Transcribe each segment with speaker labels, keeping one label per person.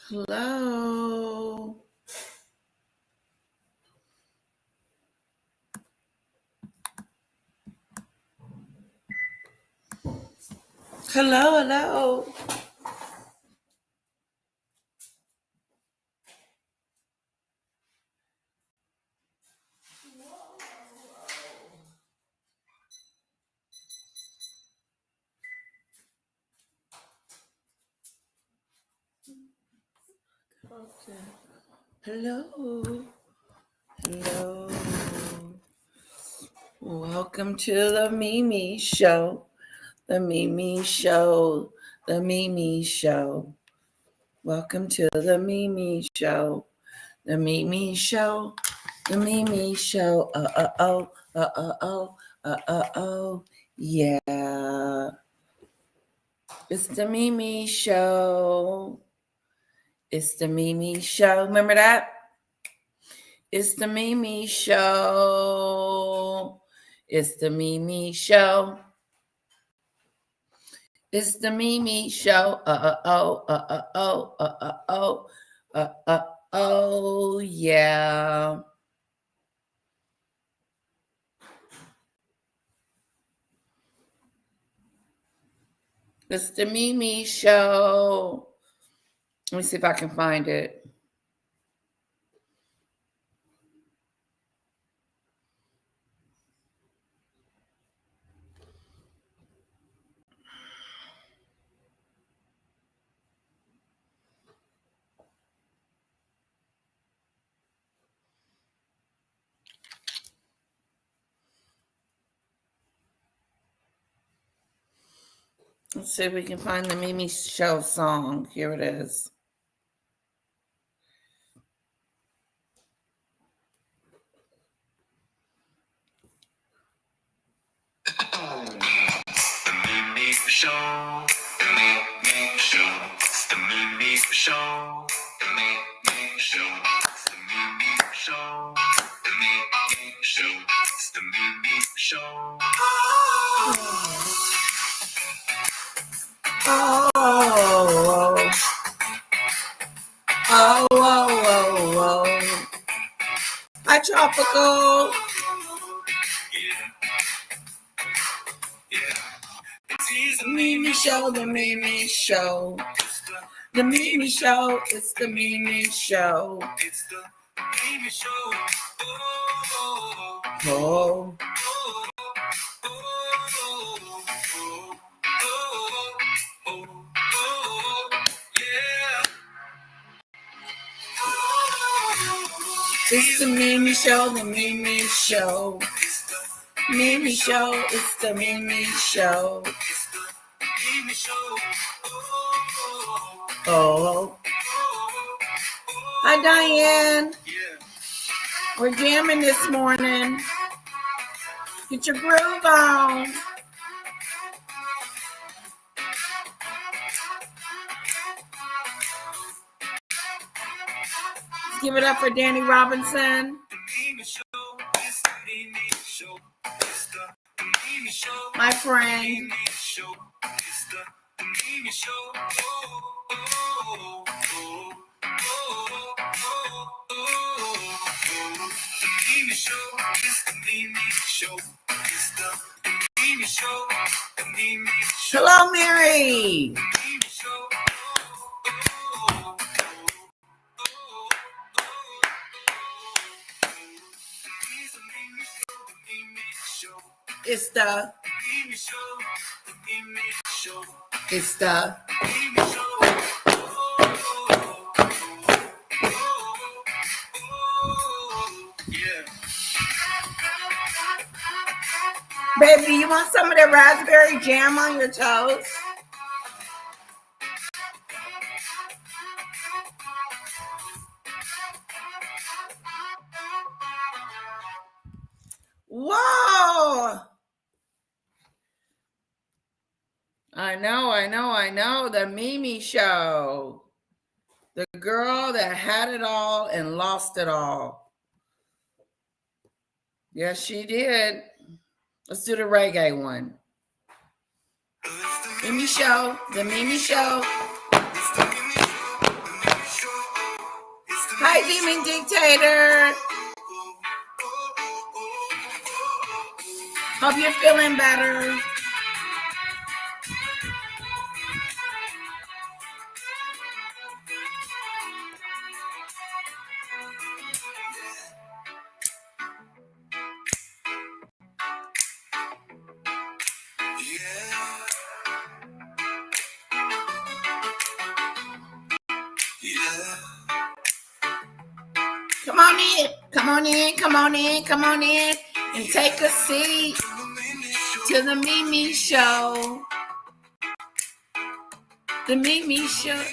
Speaker 1: Hello. Hello. Okay. Hello. Welcome to the Mimi Show. The Mimi Show. The Mimi Show. Welcome to the Mimi Show. The Mimi Show. The Mimi Show. Oh. Yeah. It's the Mimi Show. It's the Mimi Show. Remember that? It's the Mimi Show. It's the Mimi Show. It's the Mimi Show. Oh, yeah. It's the Mimi Show. Let me see if I can find it. Let's see if we can find the Mimi Show song. Here it is.
Speaker 2: The Mimi Show. The Mimi Show. It's the Mimi Show. The Mimi Show. It's the Mimi Show. The Mimi Show. It's the Mimi Show.
Speaker 1: Oh. Hi, Tropical.
Speaker 2: It's
Speaker 1: the Mimi Show, the Mimi Show. The Mimi Show, it's the Mimi Show.
Speaker 2: It's the Mimi Show.
Speaker 1: Oh. It's the Mimi Show, the Mimi Show. Mimi Show, it's the Mimi Show. Oh. Hi, Diane. We're jamming this morning. Get your groove on. Let's give it up for Danny Robinson. My friend. Hello, Mary. It's the Baby, you want some of that raspberry jam on your toast? Whoa! I know. The Mimi Show. The girl that had it all and lost it all. Yes, she did. Let's do the reggae one. Mimi Show. The Mimi Show. Hi, Demon Dictator. Hope you're feeling better. Come on in, come on in, come on in, come on in, and take a seat to the Mimi Show. The Mimi Show.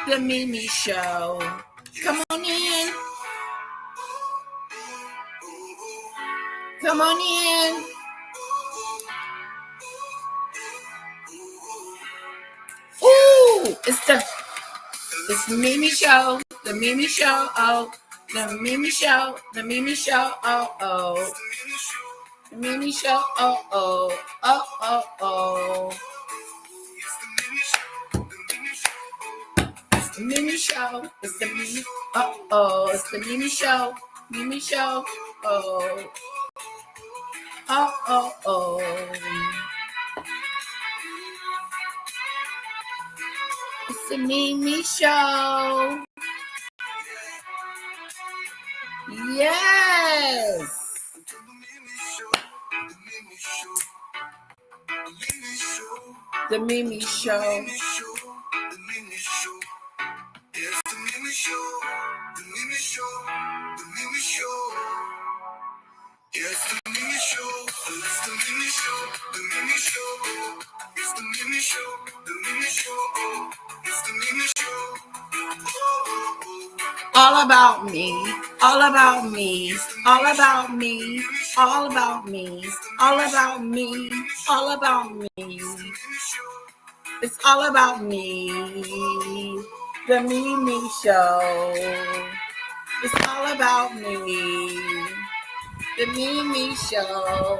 Speaker 1: The Mimi Show. Come on in. Come on in. Ooh, it's the Mimi Show. The Mimi Show. Oh, the Mimi Show. The Mimi Show. Oh, oh. The Mimi Show. Oh, oh. Oh, oh, oh. The Mimi Show. It's the Mimi. Oh, oh. It's the Mimi Show. Mimi Show. Oh. Oh, oh, oh. It's the Mimi Show. Yes. The Mimi Show. It's the Mimi Show. The Mimi Show. The Mimi Show. Yes, the Mimi Show. It's the Mimi Show. The Mimi Show. It's the Mimi Show. The Mimi Show. It's the Mimi Show. All about me. All about me. All about me. All about me. All about me. All about me. It's all about me. The Mimi Show. It's all about me. The Mimi Show.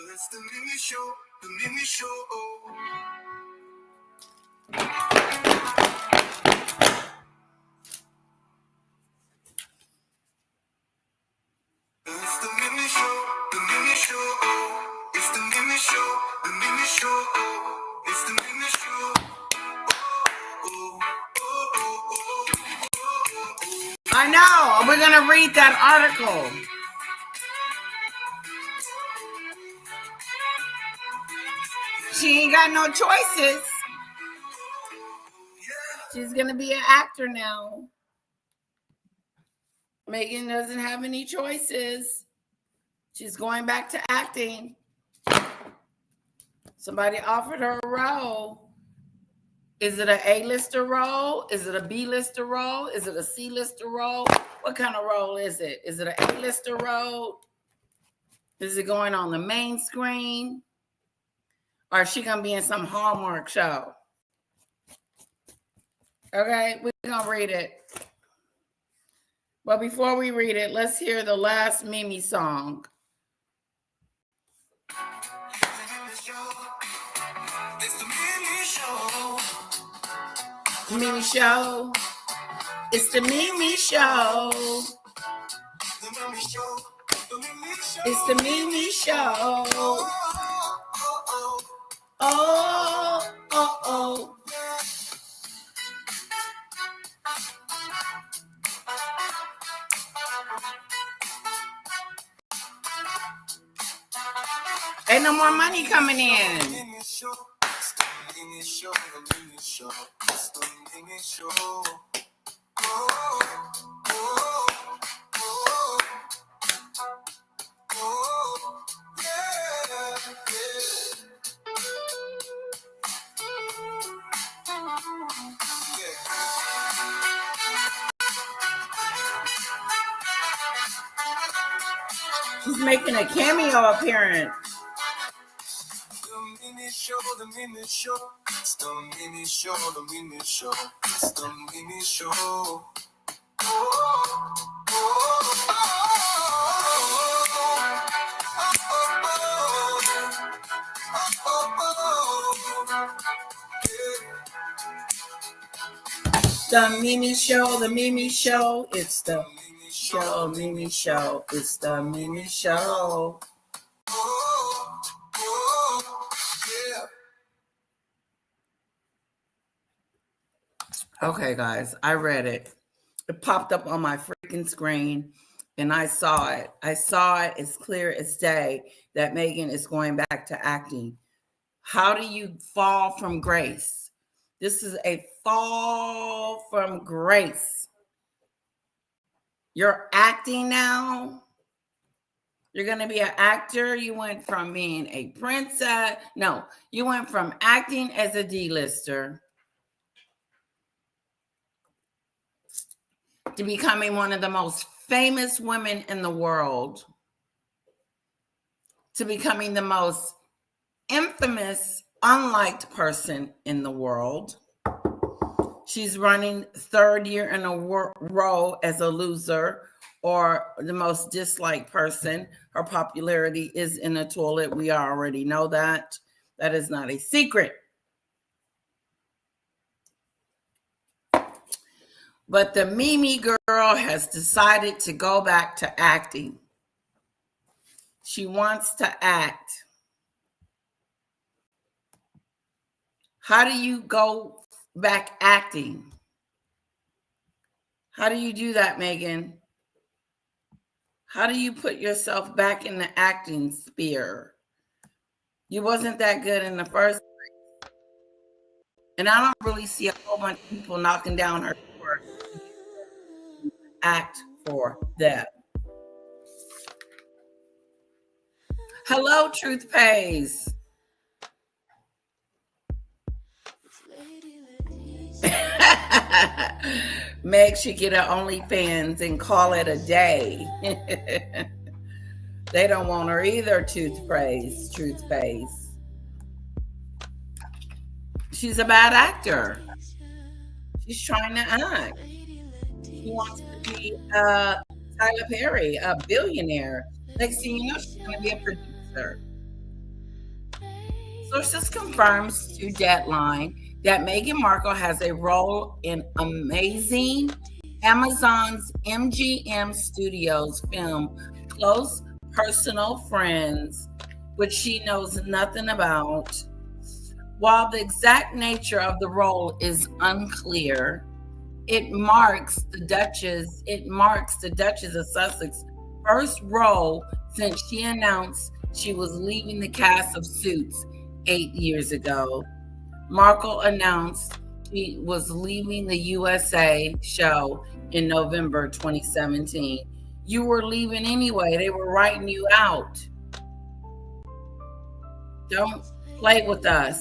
Speaker 1: It's the Mimi Show. The Mimi Show. It's the Mimi Show. The Mimi Show. It's the Mimi Show. The Mimi Show. It's the Mimi Show. I know. We're going to read that article. She ain't got no choices. She's going to be an actor now. Meghan doesn't have any choices. She's going back to acting. Somebody offered her a role. Is it an A-lister role? Is it a B-lister role? Is it a C-lister role? What kind of role is it? Is it an A-lister role? Is it going on the main screen? Or is she going to be in some Hallmark show? Okay, we're going to read it. But before we read it, let's hear the last Mimi song. It's the Mimi Show. Mimi Show. It's the Mimi Show. The Mimi Show. It's the Mimi Show. Oh, oh, oh. Ain't no more money coming in. She's making a cameo appearance. The Mimi Show, the Mimi Show, it's the Mimi Show, the Mimi Show, it's the Mimi Show. Oh, oh, oh, oh, oh, oh, oh. The Mimi Show, the Mimi Show. It's the show, Mimi Show. It's the Mimi Show. Okay, guys, I read it. It popped up on my freaking screen and I saw it. I saw it as clear as day that Meghan is going back to acting. How do you fall from grace? This is a fall from grace. You're acting now. You're going to be an actor. You went from being a princess. No, you went from acting as a D-lister to becoming one of the most famous women in the world, to becoming the most infamous, unliked person in the world. She's running third year in a row as a loser or the most disliked person. Her popularity is in the toilet. We already know that. That is not a secret. But the Mimi girl has decided to go back to acting. She wants to act. How do you go back acting? How do you do that, Meghan? How do you put yourself back in the acting sphere? You wasn't that good in the first place. And I don't really see a whole bunch of people knocking down her door to act for them. Hello, Truth Pays. Meg should get her OnlyFans and call it a day. They don't want her either, Truth Pays. She's a bad actor. She's trying to act. She wants to be Tyler Perry, a billionaire. Next thing you know, she's going to be a producer. Sources confirms to Deadline that Meghan Markle has a role in amazing Amazon's MGM Studios film Close Personal Friends, which she knows nothing about. While the exact nature of the role is unclear, it marks the Duchess of Sussex's first role since she announced she was leaving the cast of Suits 8 years ago. Markle announced she was leaving the USA show in November 2017. You were leaving anyway. They were writing you out. Don't play with us.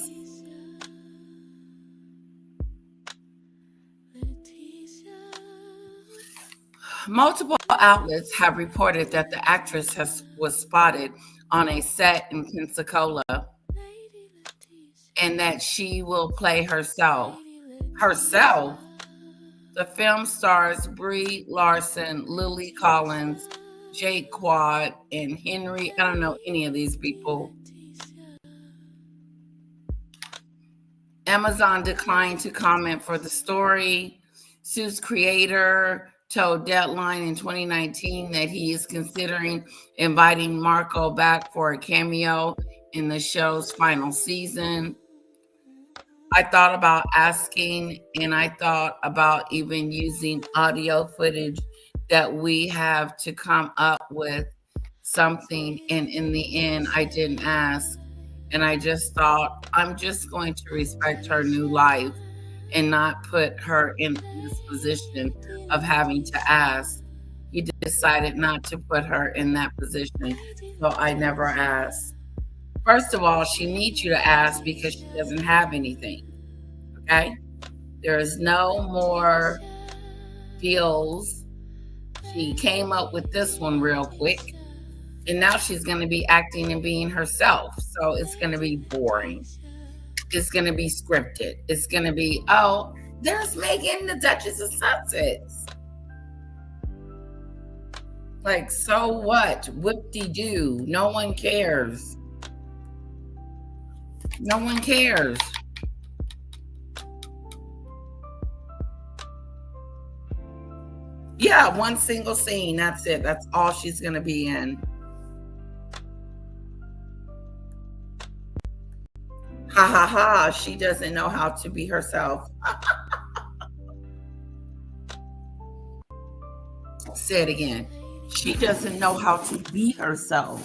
Speaker 1: Multiple outlets have reported that the actress was spotted on a set in Pensacola and that she will play herself. Herself? The film stars Brie Larson, Lily Collins, Jake Quad, and Henry. I don't know any of these people. Amazon declined to comment for the story. Sue's creator told Deadline in 2019 that he is considering inviting Markle back for a cameo in the show's final season. I thought about asking, and I thought about even using audio footage that we have to come up with something. And in the end, I didn't ask. And I just thought, I'm just going to respect her new life and not put her in this position of having to ask. He decided not to put her in that position, so I never asked. First of all, she needs you to ask because she doesn't have anything, okay? There is no more deals. She came up with this one real quick, and now she's going to be acting and being herself, so it's going to be boring. It's going to be scripted. It's going to be, oh, there's Meghan, the Duchess of Sussex. Like, so what? Whoop-de-doo. No one cares. No one cares. Yeah, one single scene. That's it. That's all she's going to be in. Ha ha ha. She doesn't know how to be herself. Say it again. She doesn't know how to be herself.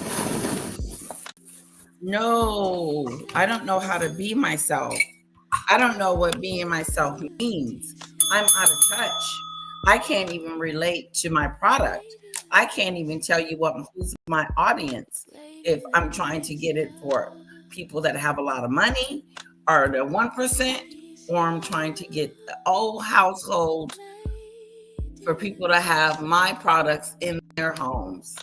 Speaker 1: No, I don't know how to be myself. I don't know what being myself means. I'm out of touch. I can't even relate to my product. I can't even tell you who's my audience if I'm trying to get it for people that have a lot of money or the 1%, or I'm trying to get the old household for people to have my products in their homes.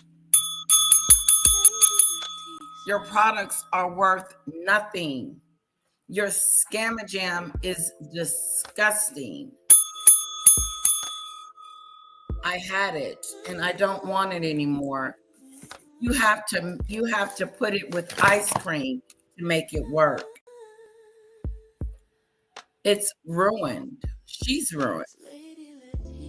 Speaker 1: Your products are worth nothing. Your scamajam is disgusting. I had it and I don't want it anymore. You have to put it with ice cream to make it work. It's ruined. She's ruined.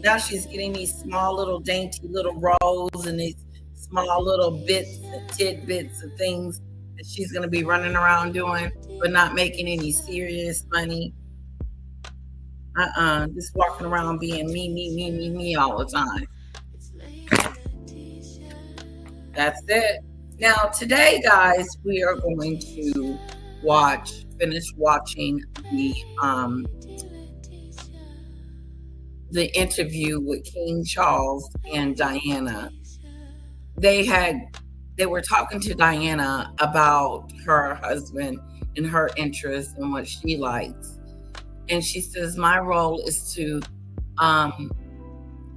Speaker 1: Now she's getting these small little dainty little rolls and these small little bits and tidbits of things that she's going to be running around doing, but not making any serious money. Just walking around being me all the time. That's it. Now today, guys, we are going to finish watching the interview with King Charles and Diana. They were talking to Diana about her husband and her interests and what she likes. And she says, my role is to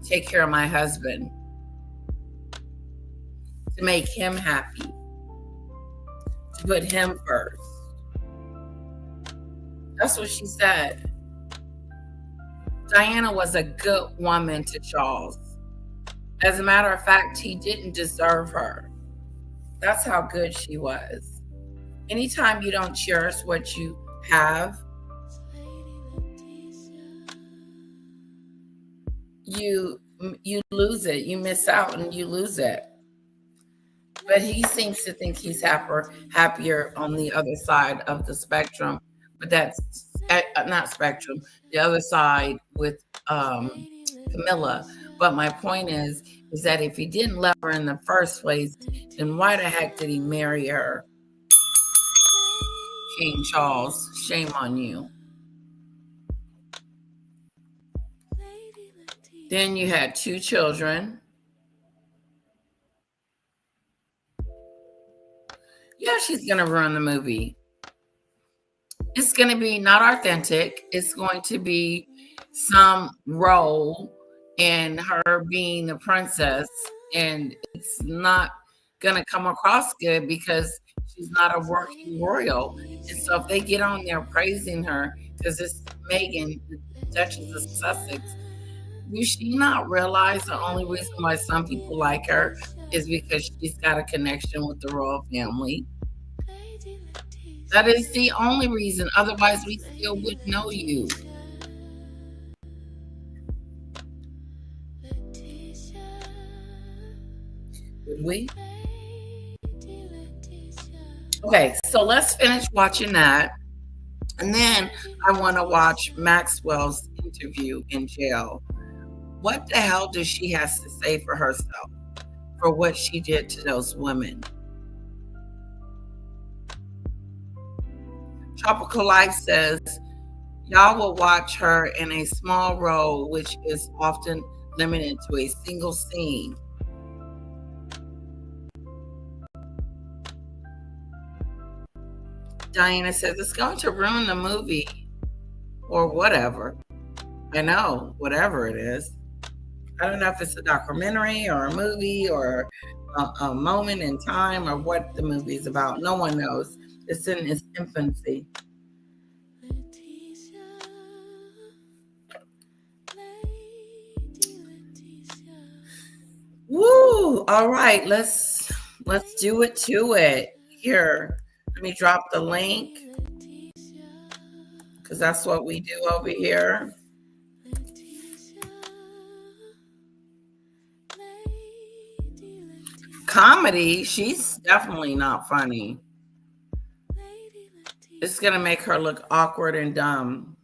Speaker 1: take care of my husband, to make him happy, to put him first. That's what she said. Diana was a good woman to Charles. As a matter of fact, he didn't deserve her. That's how good she was. Anytime you don't cherish what you have, you lose it. You miss out and you lose it. But he seems to think he's happier on the other side of the spectrum. But that's not spectrum, the other side with Camilla. But my point is that if he didn't love her in the first place, then why the heck did he marry her? King Charles, shame on you. Then you had 2 children. Yeah, she's going to ruin the movie. It's going to be not authentic. It's going to be some role in her being the princess. And it's not going to come across good because she's not a working royal. And so if they get on there praising her, because it's Meghan, the Duchess of Sussex, you should not realize the only reason why some people like her is because she's got a connection with the royal family. That is the only reason. Otherwise, we still wouldn't know you. Would we? Okay, so let's finish watching that. And then I want to watch Maxwell's interview in jail. What the hell does she have to say for herself, for what she did to those women? Tropical Life says, y'all will watch her in a small role, which is often limited to a single scene. Diana says, it's going to ruin the movie or whatever. I know, whatever it is. I don't know if it's a documentary or a movie or a moment in time or what the movie is about. No one knows. It's in its infancy. Woo! All right, let's do it to it. Here, let me drop the link because that's what we do over here. comedy, she's definitely not funny. It's gonna make her look awkward and dumb.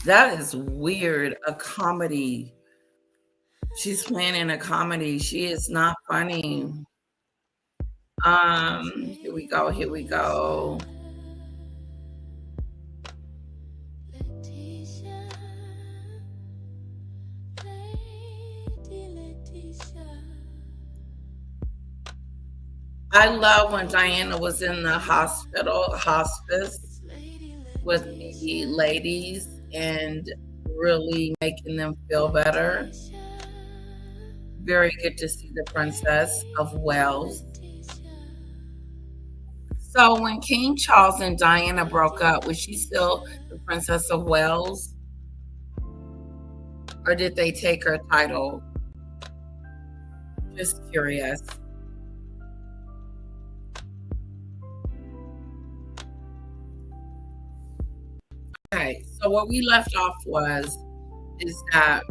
Speaker 1: That is weird. A comedy. She's playing in a comedy. She is not funny. Here we go. Here we go. I love when Diana was in the hospice with the ladies and really making them feel better. Very good to see the Princess of Wales. So when King Charles and Diana broke up, was she still the Princess of Wales? Or did they take her title? Just curious. Okay, so what we left off is that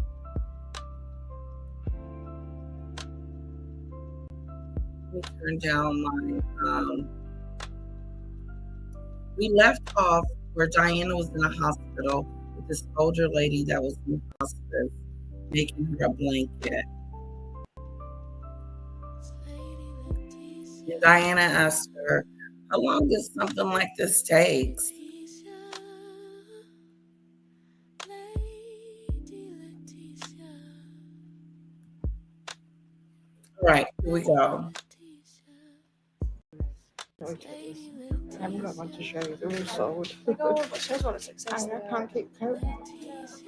Speaker 1: let me turn down my we left off where Diana was in a hospital with this older lady that was in hospice, making her a blanket. And Diana asked her, how long does something like this take? All right, here we go.
Speaker 3: I haven't got one to show you. They're all sold.
Speaker 4: Oh, but shows what a success.
Speaker 3: And a pancake coat.
Speaker 4: It's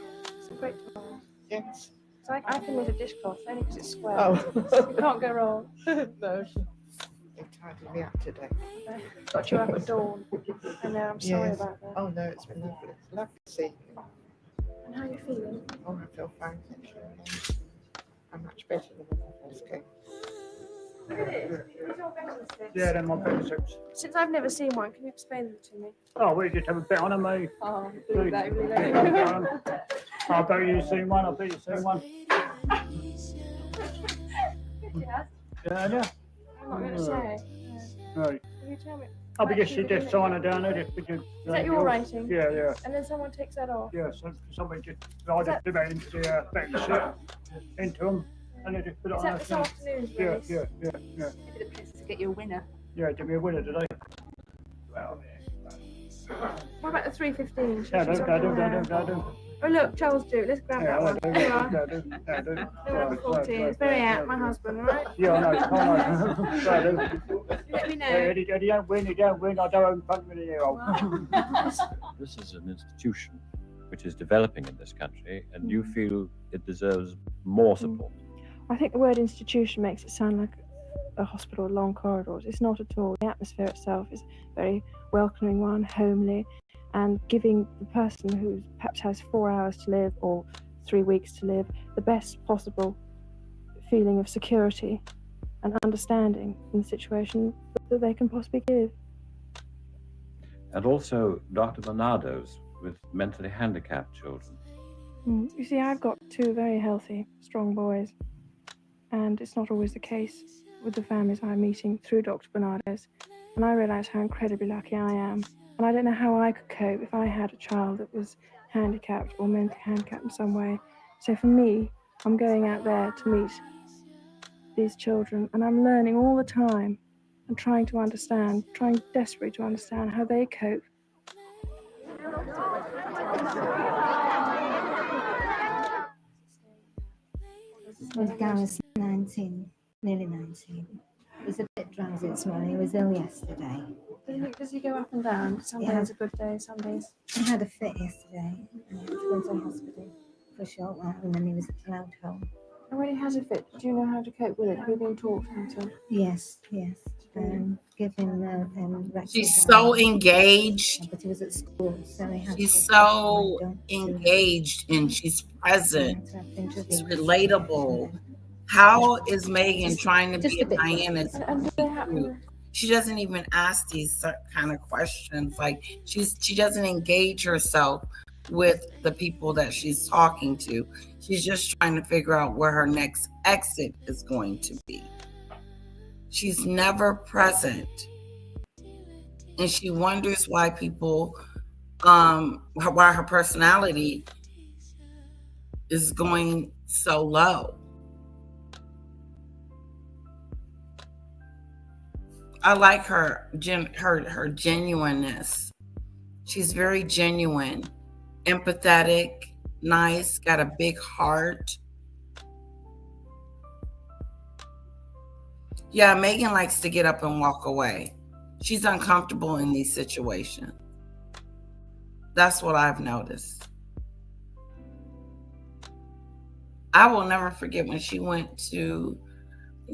Speaker 4: a great toy.
Speaker 3: Yes.
Speaker 4: So I can use a dishcloth only because it's square.
Speaker 3: Oh.
Speaker 4: You can't go wrong.
Speaker 3: No. They tidied me up today.
Speaker 4: Got you up at dawn. And I'm sorry
Speaker 3: Yes.
Speaker 4: about that.
Speaker 3: Oh no, it's been lovely. It's lovely to see you.
Speaker 4: And how are you feeling?
Speaker 3: Oh, I feel fine, actually. I'm much better than when I first came.
Speaker 5: Yeah, they're my better suits.
Speaker 4: Since I've never seen one, can you explain them to me?
Speaker 5: Oh, we just have a bit on them, mate.
Speaker 4: Oh,
Speaker 5: Really? I bet you've seen one. I bet you've seen one.
Speaker 4: Yeah.
Speaker 5: Yeah.
Speaker 4: I'm not going to say.
Speaker 5: Right.
Speaker 4: Can you tell me?
Speaker 5: I'll be just sign it down there. Just,
Speaker 4: Is that your writing?
Speaker 5: Yeah.
Speaker 4: And then someone takes that off?
Speaker 5: Yeah, so somebody just, I just do that into the into them, and they just put it
Speaker 4: Is
Speaker 5: on
Speaker 4: that this afternoon's
Speaker 5: Yeah.
Speaker 4: race?
Speaker 5: Yeah.
Speaker 6: Maybe the princess will get you a winner.
Speaker 5: Yeah, give me a winner today. Well,
Speaker 4: What about the 3:15?
Speaker 5: yeah, I do.
Speaker 4: Oh look, Charles do. Let's grab
Speaker 5: Yeah,
Speaker 4: that one. There you are.
Speaker 5: I do.
Speaker 4: Number 14. It's very out, my husband, right?
Speaker 5: Yeah, I know. I do.
Speaker 4: Let me know.
Speaker 5: He don't win, I don't punch me in the ear.
Speaker 7: This is an institution which is developing in this country, and you feel it deserves more support.
Speaker 4: I think the word institution makes it sound like a hospital with long corridors. It's not at all. The atmosphere itself is a very welcoming one, homely, and giving the person who perhaps has 4 hours to live or 3 weeks to live the best possible feeling of security and understanding in the situation that they can possibly give.
Speaker 7: And also Dr. Bernardo's with mentally handicapped children.
Speaker 4: You see, I've got 2 very healthy, strong boys, and it's not always the case with the families I'm meeting through Dr. Bernardo's, and I realise how incredibly lucky I am. And I don't know how I could cope if I had a child that was handicapped or mentally handicapped in some way. So for me, I'm going out there to meet these children, and I'm learning all the time and trying to understand, trying desperately to understand how they cope.
Speaker 8: Well, Gareth's 19, nearly 19. He was a bit drowsy this morning. He was ill yesterday.
Speaker 4: Does he go up and down? Some days are good days, some days.
Speaker 8: He had a fit yesterday and he had to go to hospital for a short while and then he was allowed home.
Speaker 4: And when he has a fit, do you know how to cope with it? Have you been taught how to?
Speaker 8: Yes. Give him Rexall.
Speaker 1: She's so engaged.
Speaker 8: But he was at school, so he had
Speaker 1: She's
Speaker 8: to
Speaker 1: so engaged and she's present. It's relatable. How is Meghan trying to
Speaker 8: Just
Speaker 1: be
Speaker 8: a bit.
Speaker 1: Diana?
Speaker 4: And do they happen?
Speaker 1: She doesn't even ask these kind of questions. Like she doesn't engage herself with the people that she's talking to. She's just trying to figure out where her next exit is going to be. She's never present. And she wonders why people, why her personality is going so low. I like her genuineness. She's very genuine, empathetic, nice, got a big heart. Yeah, Meghan likes to get up and walk away. She's uncomfortable in these situations. That's what I've noticed. I will never forget when she went to,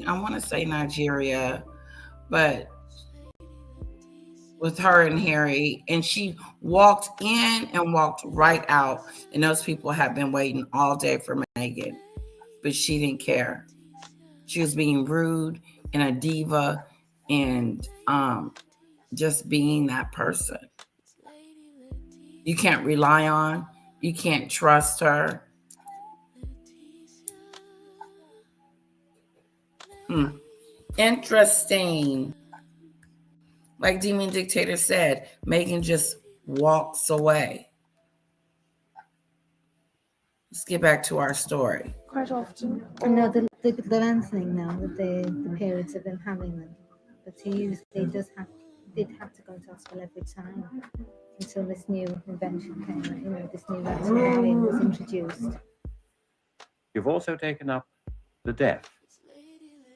Speaker 1: I want to say Nigeria, but with her and Harry, and she walked in and walked right out, and those people have been waiting all day for Meghan, but she didn't care. She was being rude and a diva and just being that person you can't rely on. You can't trust her. Interesting. Like Demon Dictator said, Meghan just walks away. Let's get back to our story.
Speaker 4: Quite often.
Speaker 8: No, the lengthening now with the periods of him having them, but he usually did have to go to hospital every time until this new invention came, this new vaccine was introduced.
Speaker 7: You've also taken up the deaf.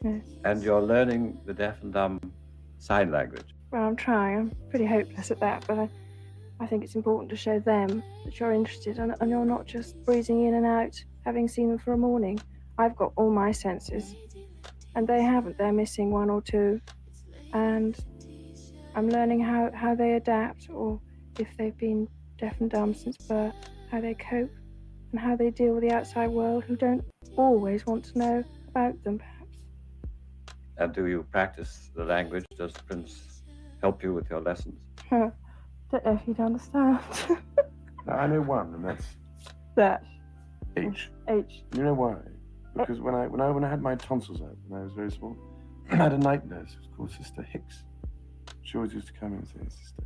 Speaker 4: Yes.
Speaker 7: And you're learning the deaf and dumb sign language.
Speaker 4: Well, I'm trying. I'm pretty hopeless at that, but I think it's important to show them that you're interested and you're not just breezing in and out, having seen them for a morning. I've got all my senses, and they haven't. They're missing one or two, and I'm learning how they adapt, or if they've been deaf and dumb since birth, how they cope, and how they deal with the outside world, who don't always want to know about them, perhaps.
Speaker 7: And do you practice the language? Does the Prince help you with your lessons?
Speaker 4: Don't know if you'd understand.
Speaker 9: I know one, and that's
Speaker 4: That.
Speaker 9: H.
Speaker 4: H.
Speaker 9: You know why? Because when I had my tonsils out when I was very small, I had a night nurse who was called Sister Hicks. She always used to come in and say, Sister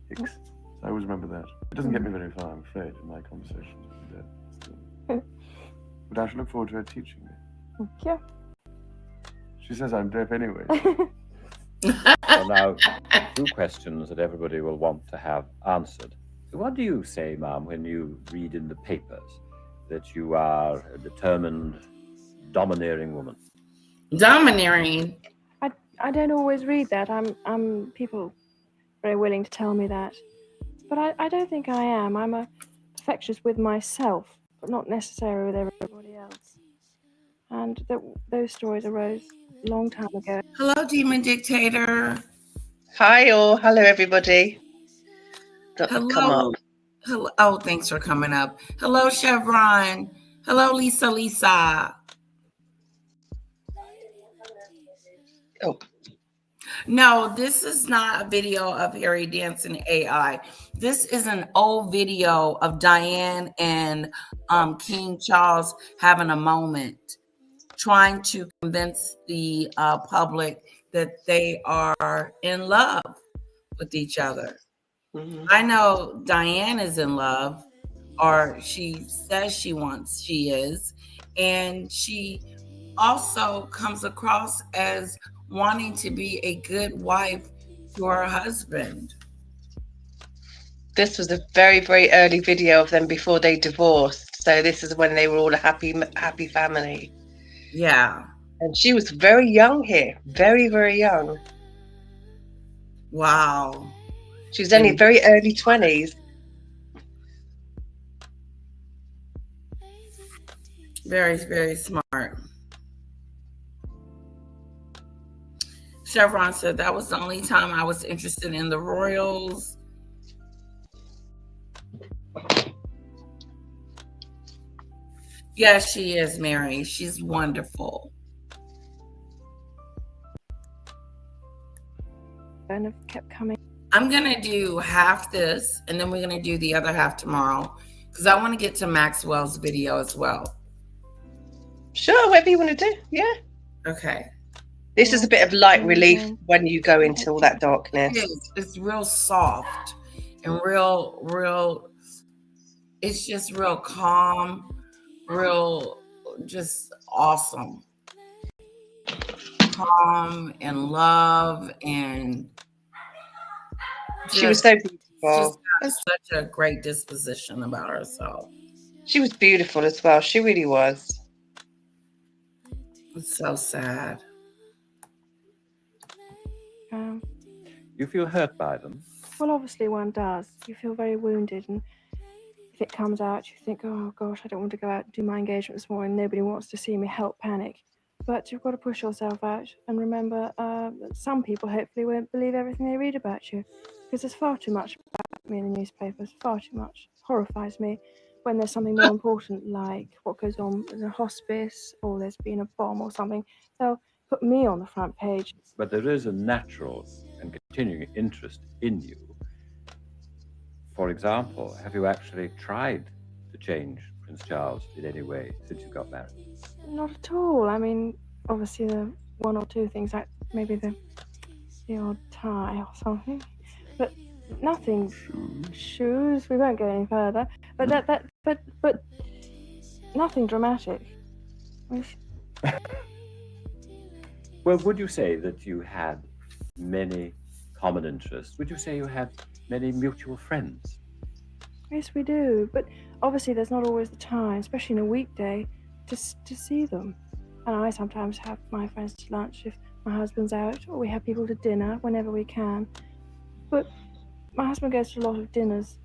Speaker 9: Hicks. So I always remember that. It doesn't get me very far, I'm afraid, in my conversations with the dead. But I shall look forward to her teaching me.
Speaker 4: Thank you.
Speaker 9: She says I'm deaf anyway.
Speaker 7: Well, now, two questions that everybody will want to have answered. What do you say, ma'am, when you read in the papers that you are a determined, domineering woman?
Speaker 1: Domineering?
Speaker 4: I don't always read that. I'm people very willing to tell me that. But I don't think I am. I'm a perfectionist with myself, but not necessarily with everybody else. And those stories arose a long time ago.
Speaker 1: Hello, Demon Dictator.
Speaker 10: Hi all. Hello everybody.
Speaker 1: Hello.
Speaker 10: Come up.
Speaker 1: Hello. Oh, thanks for coming up. Hello, Chevron. Hello, Lisa.
Speaker 10: Oh.
Speaker 1: No, this is not a video of Harry dancing AI. This is an old video of Diane and King Charles having a moment, trying to convince the public that they are in love with each other. Mm-hmm. I know Diane is in love, or she says she is, and she also comes across as wanting to be a good wife to her husband.
Speaker 10: This was a very, very early video of them before they divorced. So this is when they were all a happy family.
Speaker 1: Yeah.
Speaker 10: And she was very young here. Very, very young.
Speaker 1: Wow.
Speaker 10: She was only very early 20s.
Speaker 1: Very, very smart. Chevron said that was the only time I was interested in the royals. Yes, she is, Mary. She's wonderful.
Speaker 4: and have kept coming.
Speaker 1: I'm going to do half this, and then we're going to do the other half tomorrow, because I want to get to Maxwell's video as well.
Speaker 10: Sure, whatever you want to do. Yeah.
Speaker 1: Okay.
Speaker 10: This is a bit of light relief when you go into all that darkness.
Speaker 1: It's real soft and real, it's just real calm, real, just awesome. Calm and love, and
Speaker 10: she was so beautiful.
Speaker 1: Just has such a great disposition about herself.
Speaker 10: She was beautiful as well. She really was.
Speaker 1: It's so sad.
Speaker 7: You feel hurt by them?
Speaker 4: Well, obviously one does. You feel very wounded, and if it comes out, you think, oh gosh, I don't want to go out and do my engagement this morning. Nobody wants to see me. Help, panic. But you've got to push yourself out and remember that some people hopefully won't believe everything they read about you, because there's far too much about me in the newspapers, far too much. It horrifies me when there's something more important, like what goes on in a hospice, or there's been a bomb or something. They'll put me on the front page.
Speaker 7: But there is a natural and continuing interest in you. For example, have you actually tried to change Prince Charles in any way since you got married?
Speaker 4: Not at all. I mean, obviously the one or two things, like maybe the odd tie or something, but nothing. Shoes. We won't go any further. But but nothing dramatic.
Speaker 7: Well, would you say that you had many common interests? Would you say you had many mutual friends?
Speaker 4: Yes, we do. But obviously, there's not always the time, especially in a weekday, to see them. And I sometimes have my friends to lunch if my husband's out, or we have people to dinner whenever we can. But my husband goes to a lot of dinners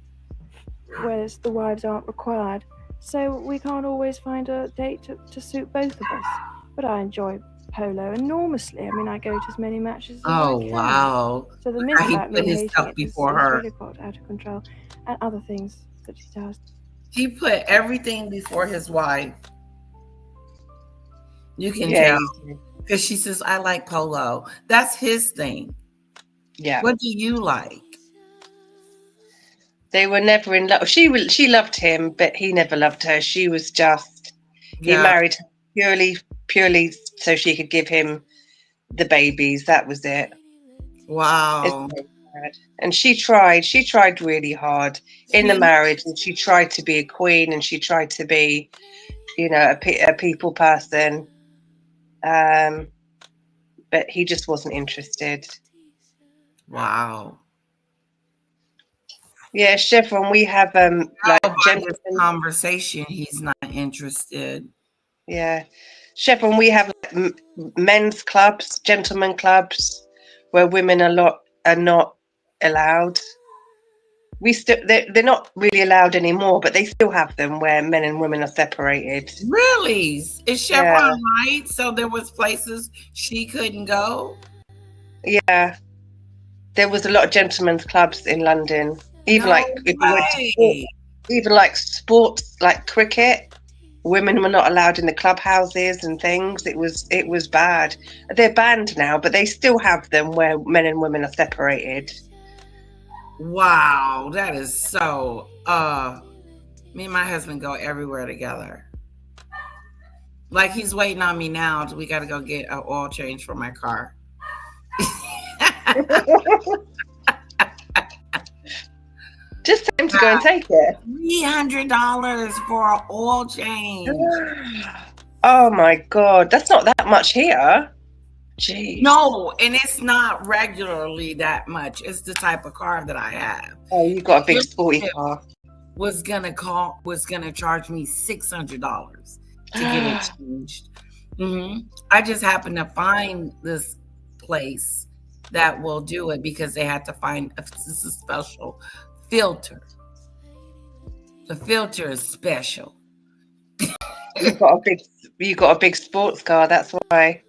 Speaker 4: where the wives aren't required, so we can't always find a date to suit both of us. But I enjoy polo enormously. I mean, I go to as many matches as I can.
Speaker 1: Wow.
Speaker 4: So the myth about me hating it
Speaker 1: before
Speaker 4: is
Speaker 1: her.
Speaker 4: really got out of control, and other things that he does.
Speaker 1: He put everything before his wife. You can tell, because she says, I like polo. That's his thing.
Speaker 10: Yeah.
Speaker 1: What do you like?
Speaker 10: They were never in love. She loved him, but he never loved her. She was just, he married her purely so she could give him the babies. That was it.
Speaker 1: Wow.
Speaker 10: And she tried really hard in the marriage, and she tried to be a queen, and she tried to be, a people person. But he just wasn't interested.
Speaker 1: Wow.
Speaker 10: Yeah, Chevron, we have like
Speaker 1: gentlemen conversation. He's not interested.
Speaker 10: Yeah, Chevron, we have like, men's clubs, gentlemen clubs, where women are not allowed. They're not really allowed anymore, but they still have them where men and women are separated.
Speaker 1: Really? Is Chevron right? So there was places she couldn't go?
Speaker 10: Yeah. There was a lot of gentlemen's clubs in London. Even like sports, like cricket, women were not allowed in the clubhouses and things. It was bad. They're banned now, but they still have them where men and women are separated.
Speaker 1: Wow, that is so. Me and my husband go everywhere together. Like, he's waiting on me now. We got to go get an oil change for my car.
Speaker 10: Just time to go and take it.
Speaker 1: $300 for an oil change.
Speaker 10: Oh my God, that's not that much here. Jeez.
Speaker 1: No, and it's not regularly that much. It's the type of car that I have.
Speaker 10: Oh, you got a big sporty car.
Speaker 1: Was gonna charge me $600 to get it changed. I just happened to find this place that will do it because they had to find a special filter. The filter is special.
Speaker 10: You got a big sports car. That's why.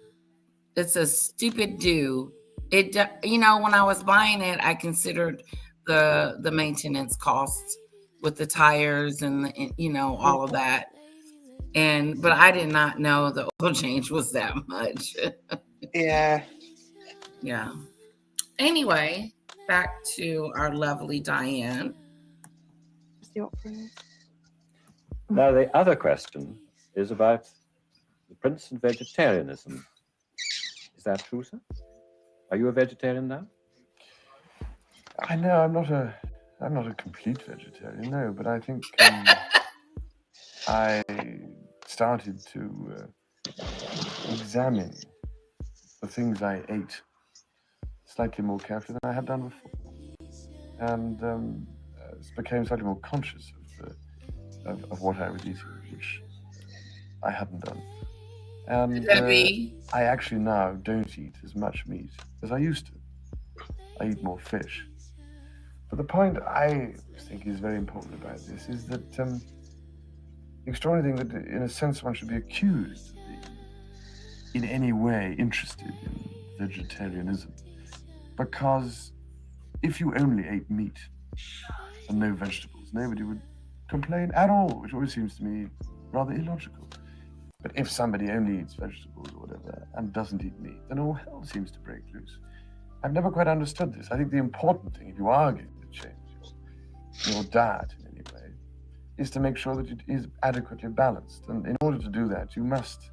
Speaker 1: It's a stupid do. It, when I was buying it, I considered the maintenance costs with the tires and all of that. But I did not know the oil change was that much.
Speaker 10: Yeah.
Speaker 1: Yeah. Anyway, back to our lovely Diane.
Speaker 4: It's the opera.
Speaker 7: Now, the other question is about the prince and vegetarianism. Is that true, sir? Are you a vegetarian now?
Speaker 9: I know I'm not a complete vegetarian, no, but I think I started to examine the things I ate slightly more carefully than I had done before, and became slightly more conscious of what I was eating, which I hadn't done. And I actually now don't eat as much meat as I used to. I eat more fish. But the point I think is very important about this is that the extraordinary thing that, in a sense, one should be accused of being in any way interested in vegetarianism. Because if you only ate meat and no vegetables, nobody would complain at all, which always seems to me rather illogical. But if somebody only eats vegetables or whatever and doesn't eat meat, then all hell seems to break loose. I've never quite understood this. I think the important thing, if you are going to change your diet in any way, is to make sure that it is adequately balanced. And in order to do that, you must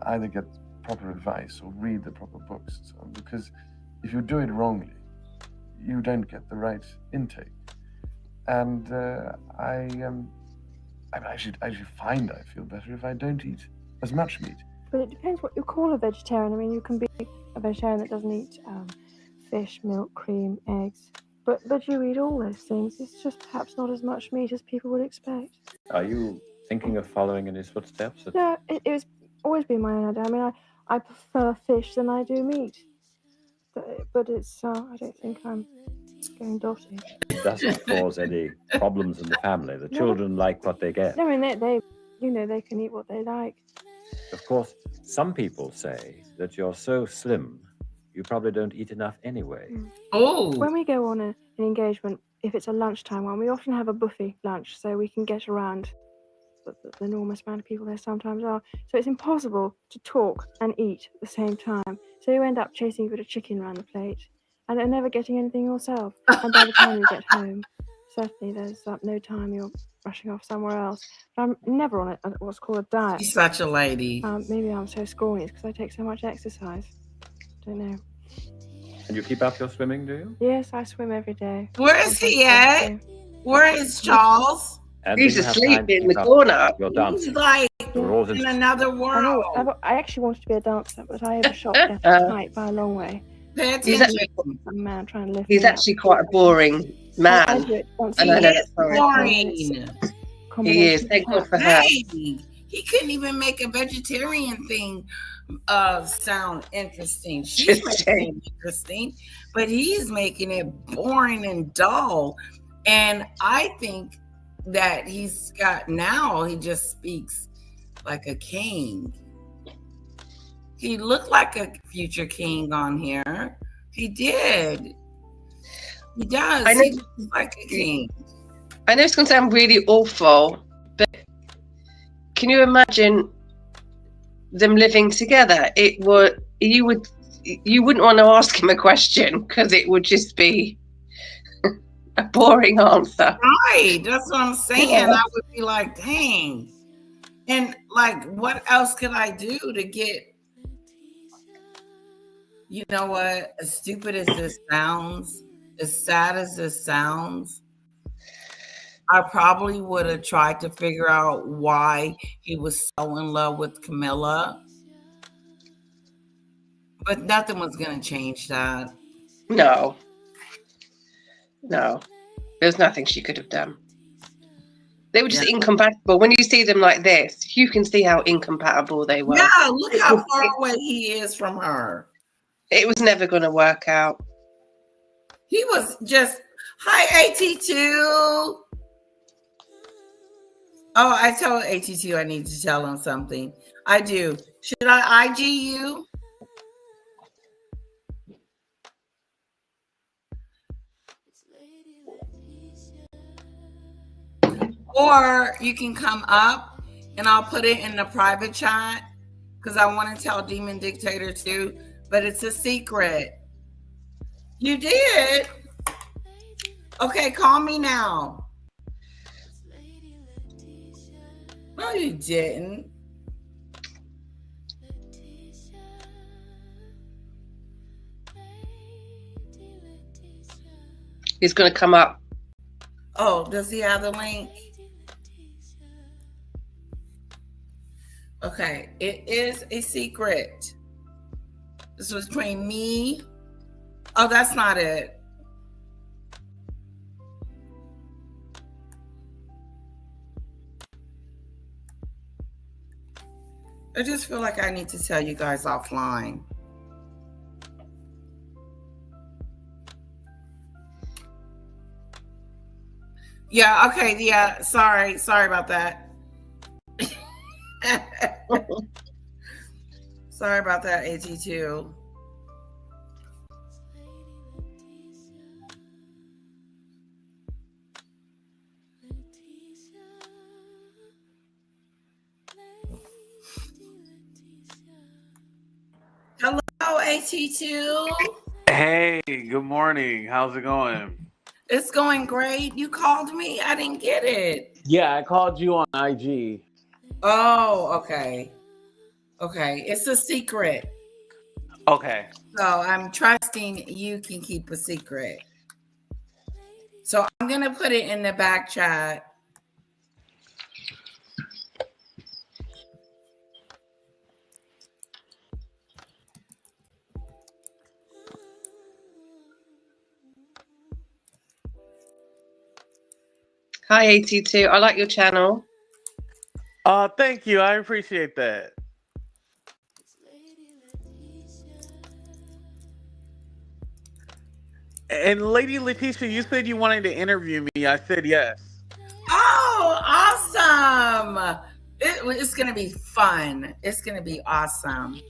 Speaker 9: either get proper advice or read the proper books and so on, because if you do it wrongly, you don't get the right intake. And I should find I feel better if I don't eat as much meat.
Speaker 4: But it depends what you call a vegetarian. I mean, you can be a vegetarian that doesn't eat fish, milk, cream, eggs. But you eat all those things. It's just perhaps not as much meat as people would expect.
Speaker 7: Are you thinking of following in his footsteps?
Speaker 4: No, it was always been my own idea. I mean, I prefer fish than I do meat. But it's I don't think I'm going dotty.
Speaker 7: It doesn't cause any problems in the family. The children like what they get.
Speaker 4: I mean, they can eat what they like.
Speaker 7: Of course, some people say that you're so slim, you probably don't eat enough anyway.
Speaker 1: Oh.
Speaker 4: When we go on an engagement, if it's a lunchtime one, we often have a buffet lunch so we can get around the enormous amount of people there sometimes are. So it's impossible to talk and eat at the same time. So you end up chasing a bit of chicken around the plate and never getting anything yourself. And by the time you get home, certainly there's no time, you're rushing off somewhere else. But I'm never on what's called a diet.
Speaker 1: She's such a lady.
Speaker 4: Maybe I'm so scrawny. It's because I take so much exercise. Don't know.
Speaker 7: And you keep up your swimming, do you?
Speaker 4: Yes, I swim every day.
Speaker 1: Where is he at? Where is Charles?
Speaker 7: And
Speaker 10: He's asleep in the corner.
Speaker 7: You're
Speaker 1: He's
Speaker 7: dancing.
Speaker 1: like
Speaker 7: You're
Speaker 1: in another world.
Speaker 4: I actually wanted to be a dancer, but I overshot that height by a long way.
Speaker 1: Pay
Speaker 10: He's
Speaker 1: attention.
Speaker 10: actually,
Speaker 4: A man trying to lift
Speaker 10: he's
Speaker 4: me up.
Speaker 10: actually quite a boring man.
Speaker 4: I do it once
Speaker 10: And
Speaker 4: a
Speaker 10: I know
Speaker 4: year.
Speaker 10: that's sorry.
Speaker 1: Boring.
Speaker 10: He is. Thank God for her.
Speaker 1: Hey, he couldn't even make a vegetarian thing sound interesting. She's making it interesting, but he's making it boring and dull. And I think that he just speaks like a king. He looked like a future king on here. He did. He does.
Speaker 10: I know,
Speaker 1: he looks like a king.
Speaker 10: I know it's going to sound really awful, but can you imagine them living together? You wouldn't want to ask him a question because it would just be a boring answer.
Speaker 1: Right. That's what I'm saying.
Speaker 10: Yeah.
Speaker 1: I would be like, dang. And like, what else could I do to get, you know what, as stupid as this sounds, as sad as this sounds, I probably would have tried to figure out why he was so in love with Camilla. But nothing was going to change that.
Speaker 10: No. There's nothing she could have done. They were just incompatible. When you see them like this, you can see how incompatible they were.
Speaker 1: Yeah, look how far away he is from her.
Speaker 10: It was never going to work out.
Speaker 1: He was just, hi, AT2. Oh, I told AT2 I need to tell him something. I do. Should I IG you? Or you can come up and I'll put it in the private chat because I want to tell Demon Dictator too, but it's a secret. You did? Okay, call me now. No, you didn't.
Speaker 10: He's going to come up.
Speaker 1: Oh, does he have the link? Okay, it is a secret. This was between me. Oh, that's not it. I just feel like I need to tell you guys offline. Yeah, okay, yeah, sorry about that. Sorry about that, AT2. Hello, AT2.
Speaker 11: Hey, good morning. How's it going?
Speaker 1: It's going great. You called me? I didn't get it.
Speaker 11: Yeah, I called you on IG.
Speaker 1: Oh, okay. Okay, it's a secret.
Speaker 11: Okay.
Speaker 1: So I'm trusting you can keep a secret. So I'm going to put it in the back chat.
Speaker 10: Hi, AT2. I like your channel.
Speaker 11: Thank you. I appreciate that. And Lady Letitia, you said you wanted to interview me. I said yes.
Speaker 1: Oh, awesome. It's going to be fun. It's going to be awesome.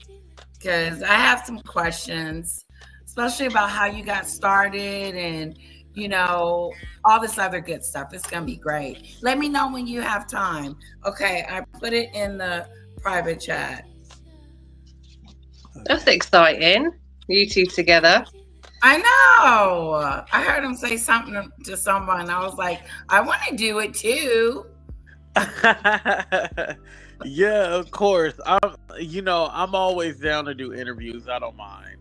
Speaker 1: Because I have some questions, especially about how you got started and, you know, all this other good stuff. It's going to be great. Let me know when you have time. Okay, I put it in the private chat.
Speaker 10: That's exciting. You two together.
Speaker 1: I know. I heard him say something to someone. I was like, I want to do it too.
Speaker 11: Yeah, of course. I'm always down to do interviews. I don't mind.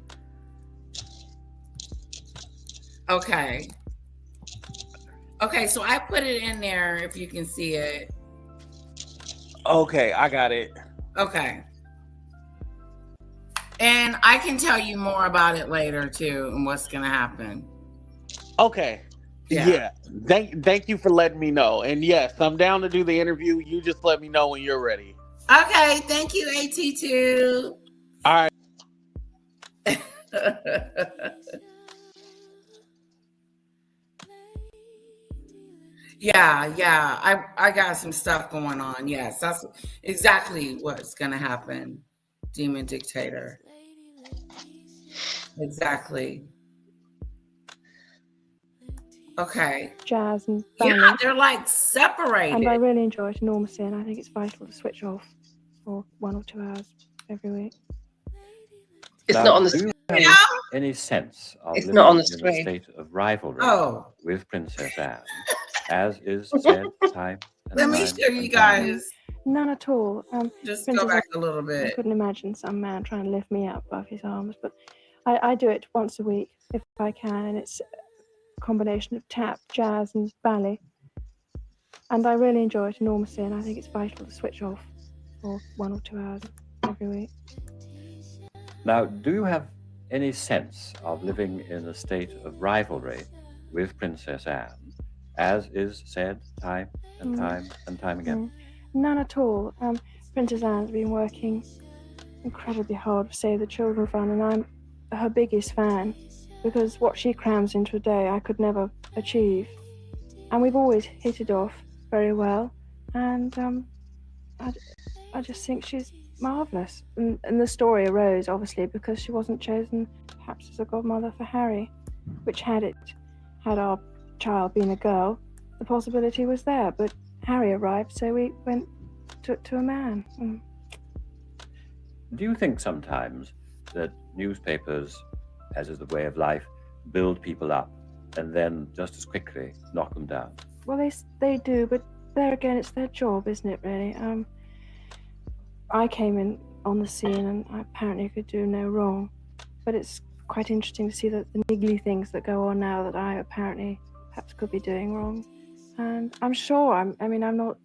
Speaker 1: Okay. Okay, so I put it in there if you can see it.
Speaker 11: Okay, I got it.
Speaker 1: Okay. And I can tell you more about it later too and what's going to happen.
Speaker 11: Okay. Yeah. Thank you for letting me know. And yes, I'm down to do the interview. You just let me know when you're ready.
Speaker 1: Okay. Thank you, AT2.
Speaker 11: All right.
Speaker 1: Yeah. I got some stuff going on. Yes, that's exactly what's going to happen. Demon Dictator. Exactly. Okay.
Speaker 4: Jazz and Bally.
Speaker 1: Yeah, they're like separated.
Speaker 4: And I really enjoy it enormously, and I think it's vital to switch off for 1 or 2 hours every week.
Speaker 10: It's
Speaker 7: Now,
Speaker 10: not on the
Speaker 7: do you
Speaker 10: screen.
Speaker 7: have any sense of
Speaker 10: It's
Speaker 7: living
Speaker 10: not on the
Speaker 7: in a
Speaker 10: screen.
Speaker 7: state of rivalry with Princess Anne, as is said time and
Speaker 1: Let me
Speaker 7: time
Speaker 1: show you
Speaker 7: and time
Speaker 1: guys.
Speaker 4: None at all.
Speaker 1: Just
Speaker 4: Princess
Speaker 1: go back a
Speaker 4: Anne,
Speaker 1: little
Speaker 4: I
Speaker 1: bit.
Speaker 4: couldn't imagine some man trying to lift me up above his arms, but I do it once a week if I can, and it's a combination of tap, jazz, and ballet. And I really enjoy it enormously, and I think it's vital to switch off for 1 or 2 hours every week.
Speaker 7: Now, do you have any sense of living in a state of rivalry with Princess Anne, as is said time and time and time again?
Speaker 4: None at all. Princess Anne's been working incredibly hard to Save the Children Fund, and I'm her biggest fan because what she crams into a day I could never achieve. And we've always hit it off very well, and I just think she's marvellous. And the story arose, obviously, because she wasn't chosen perhaps as a godmother for Harry, which had our child been a girl, the possibility was there, but Harry arrived, so we went to a man.
Speaker 7: Do you think sometimes that newspapers, as is the way of life, build people up and then just as quickly knock them down.
Speaker 4: Well, they do, but there again, it's their job, isn't it, really? I came in on the scene and I apparently could do no wrong, but it's quite interesting to see that the niggly things that go on now that I apparently perhaps could be doing wrong. And I'm sure, I'm not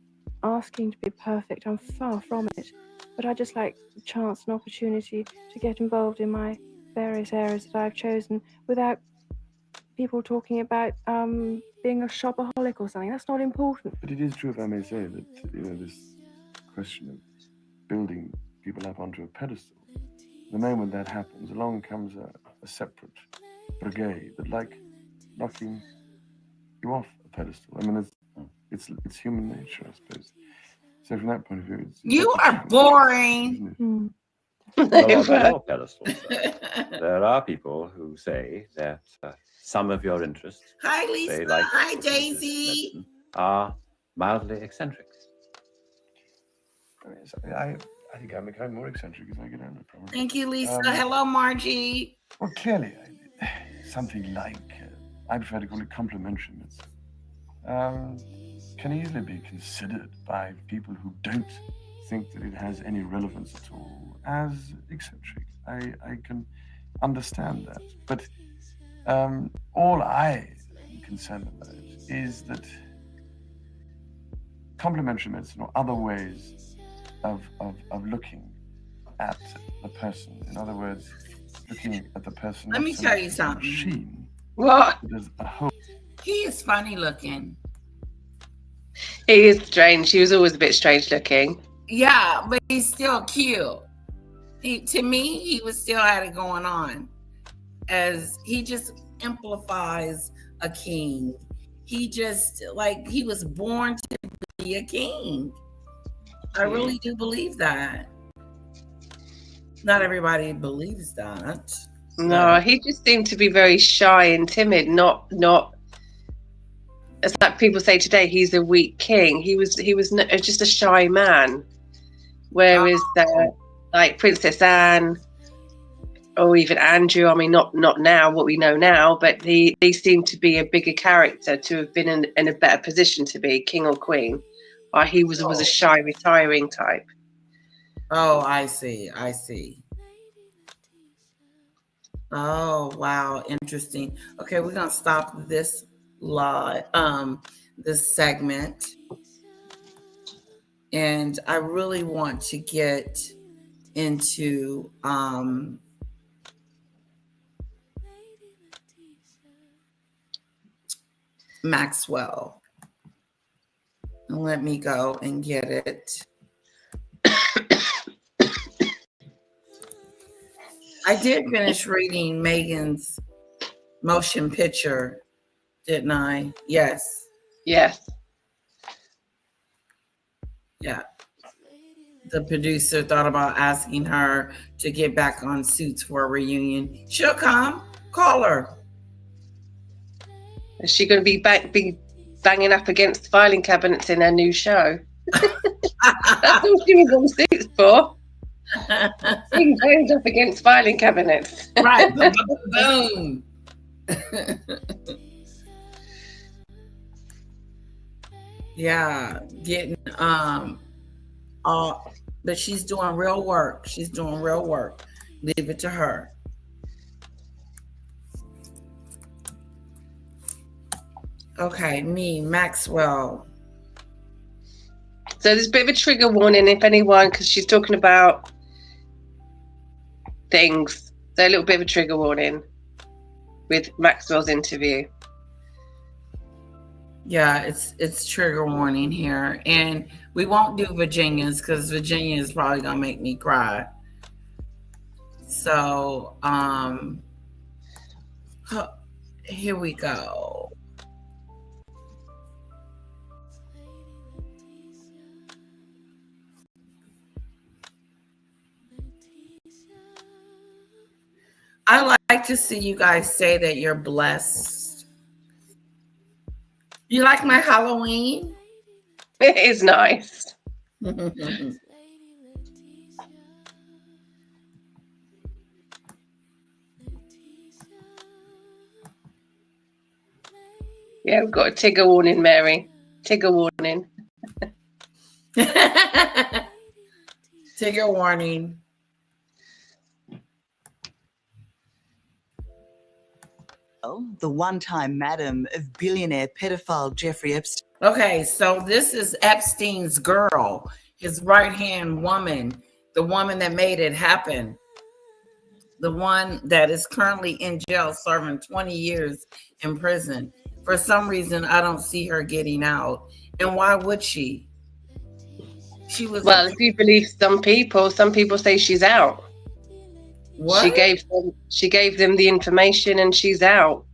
Speaker 4: asking to be perfect, I'm far from it, but I just like the chance and opportunity to get involved in my various areas that I've chosen without people talking about being a shopaholic or something. That's not important.
Speaker 9: But it is true, if I may say, that this question of building people up onto a pedestal, the moment that happens, along comes a separate brigade that, like, knocking you off a pedestal. I mean, it's human nature, I suppose. So from that point of view, it's
Speaker 1: You are boring.
Speaker 7: Well, on your pedestal, there are people who say that some of your interests,
Speaker 1: Hi, Lisa.
Speaker 7: say, like
Speaker 1: Hi, Daisy.
Speaker 7: medicine, are mildly eccentric.
Speaker 9: I think I'm becoming more eccentric as I get older, probably.
Speaker 1: Thank you, Lisa. Hello, Margie.
Speaker 9: Well, clearly, something like, I prefer to call it complimentary medicine, can easily be considered by people who don't think that it has any relevance at all as eccentric. I can understand that. But all I am concerned about is that complementary medicine or other ways of looking at the person, in other words, looking at the person.
Speaker 1: Let me tell you something.
Speaker 9: Machine.
Speaker 10: What?
Speaker 9: There's a whole.
Speaker 1: He is funny looking.
Speaker 10: He is strange. He was always a bit strange looking.
Speaker 1: Yeah, but he's still cute. To me, he was still had it going on, as he just amplifies a king. He just, like, he was born to be a king. I really do believe that. Not everybody believes that.
Speaker 10: No, he just seemed to be very shy and timid. Not. It's like people say today, he's a weak king. He was just a shy man. Whereas, like Princess Anne, or even Andrew, I mean, not now, what we know now, but they seem to be a bigger character, to have been in a better position to be king or queen. While he was a shy, retiring type.
Speaker 1: Oh, I see. Oh, wow. Interesting. Okay, we're going to stop this this segment. And I really want to get into Maxwell. Let me go and get it. I did finish reading Meghan's motion picture, didn't I? Yes.
Speaker 10: Yes.
Speaker 1: Yeah. The producer thought about asking her to get back on Suits for a reunion. She'll come. Call her.
Speaker 10: Is she going to be banging up against filing cabinets in her new show? That's all she was on Suits for. Being banged up against filing cabinets.
Speaker 1: Right. Boom. Yeah. Getting but she's doing real work. Leave it to her. Okay, Maxwell.
Speaker 10: So there's a bit of a trigger warning if anyone, because she's talking about things. So a little bit of a trigger warning with Maxwell's interview.
Speaker 1: Yeah, it's trigger warning here. And we won't do Virginia's because Virginia is probably gonna make me cry. So here we go. I like to see you guys say that you're blessed. You like my Halloween?
Speaker 10: It is nice. Yeah, we've got a Tigger warning, Mary. Tigger warning.
Speaker 1: Tigger warning.
Speaker 12: The one-time madam of billionaire pedophile Jeffrey Epstein.
Speaker 1: Okay, so this is Epstein's girl, his right-hand woman, the woman that made it happen, the one that is currently in jail serving 20 years in prison. For some reason, I don't see her getting out. And why would she? She was...
Speaker 10: Well, if you believe some people say she's out.
Speaker 1: What?
Speaker 10: She gave them the information and she's out.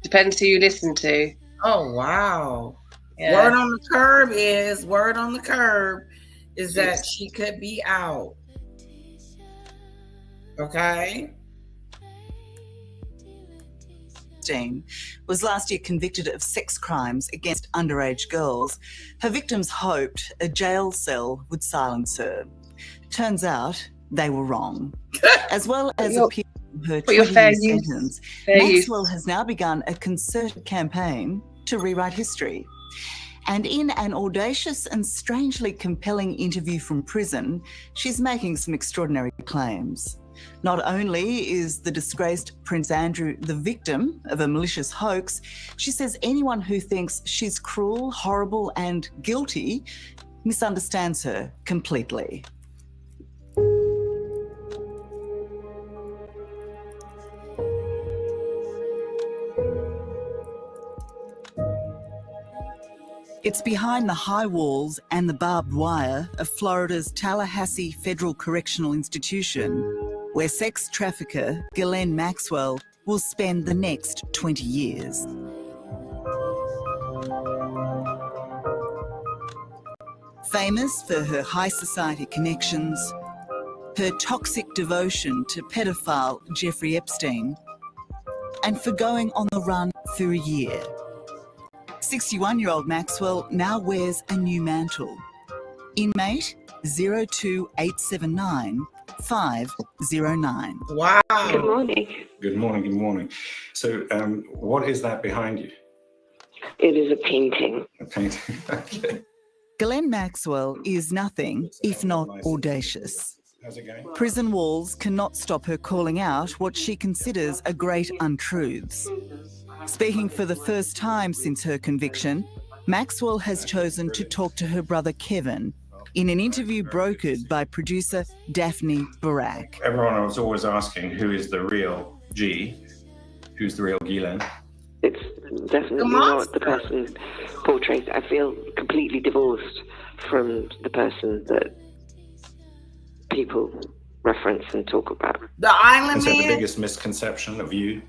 Speaker 10: Depends who you listen to.
Speaker 1: Oh, wow.
Speaker 10: Yeah.
Speaker 1: Word on the curb is that she could be out. Okay.
Speaker 12: Epstein was last year convicted of sex crimes against underage girls. Her victims hoped a jail cell would silence her. Turns out they were wrong. As well as appealing her 20-year sentence, Maxwell has now begun a concerted campaign to rewrite history. And in an audacious and strangely compelling interview from prison, she's making some extraordinary claims. Not only is the disgraced Prince Andrew the victim of a malicious hoax, she says anyone who thinks she's cruel, horrible, and guilty misunderstands her completely. It's behind the high walls and the barbed wire of Florida's Tallahassee Federal Correctional Institution, where sex trafficker Ghislaine Maxwell will spend the next 20 years. Famous for her high society connections, her toxic devotion to pedophile Jeffrey Epstein, and for going on the run for a year. 61-year-old Maxwell now wears a new mantle. Inmate 02879 509.
Speaker 1: Wow.
Speaker 13: Good morning.
Speaker 14: Good morning, good morning. So what is that behind you?
Speaker 13: It is a painting.
Speaker 14: A painting, okay.
Speaker 12: Ghislaine Maxwell is nothing if not audacious.
Speaker 14: How's it going?
Speaker 12: Prison walls cannot stop her calling out what she considers a great untruths. Speaking for the first time since her conviction, Maxwell has chosen to talk to her brother Kevin in an interview brokered by producer Daphne Barak.
Speaker 14: Everyone was always asking who is the real G, who's the real Ghislaine.
Speaker 13: It's definitely not the person portrayed. I feel completely divorced from the person that people reference and talk about.
Speaker 1: The island
Speaker 14: Is that
Speaker 1: man?
Speaker 14: the biggest misconception of you?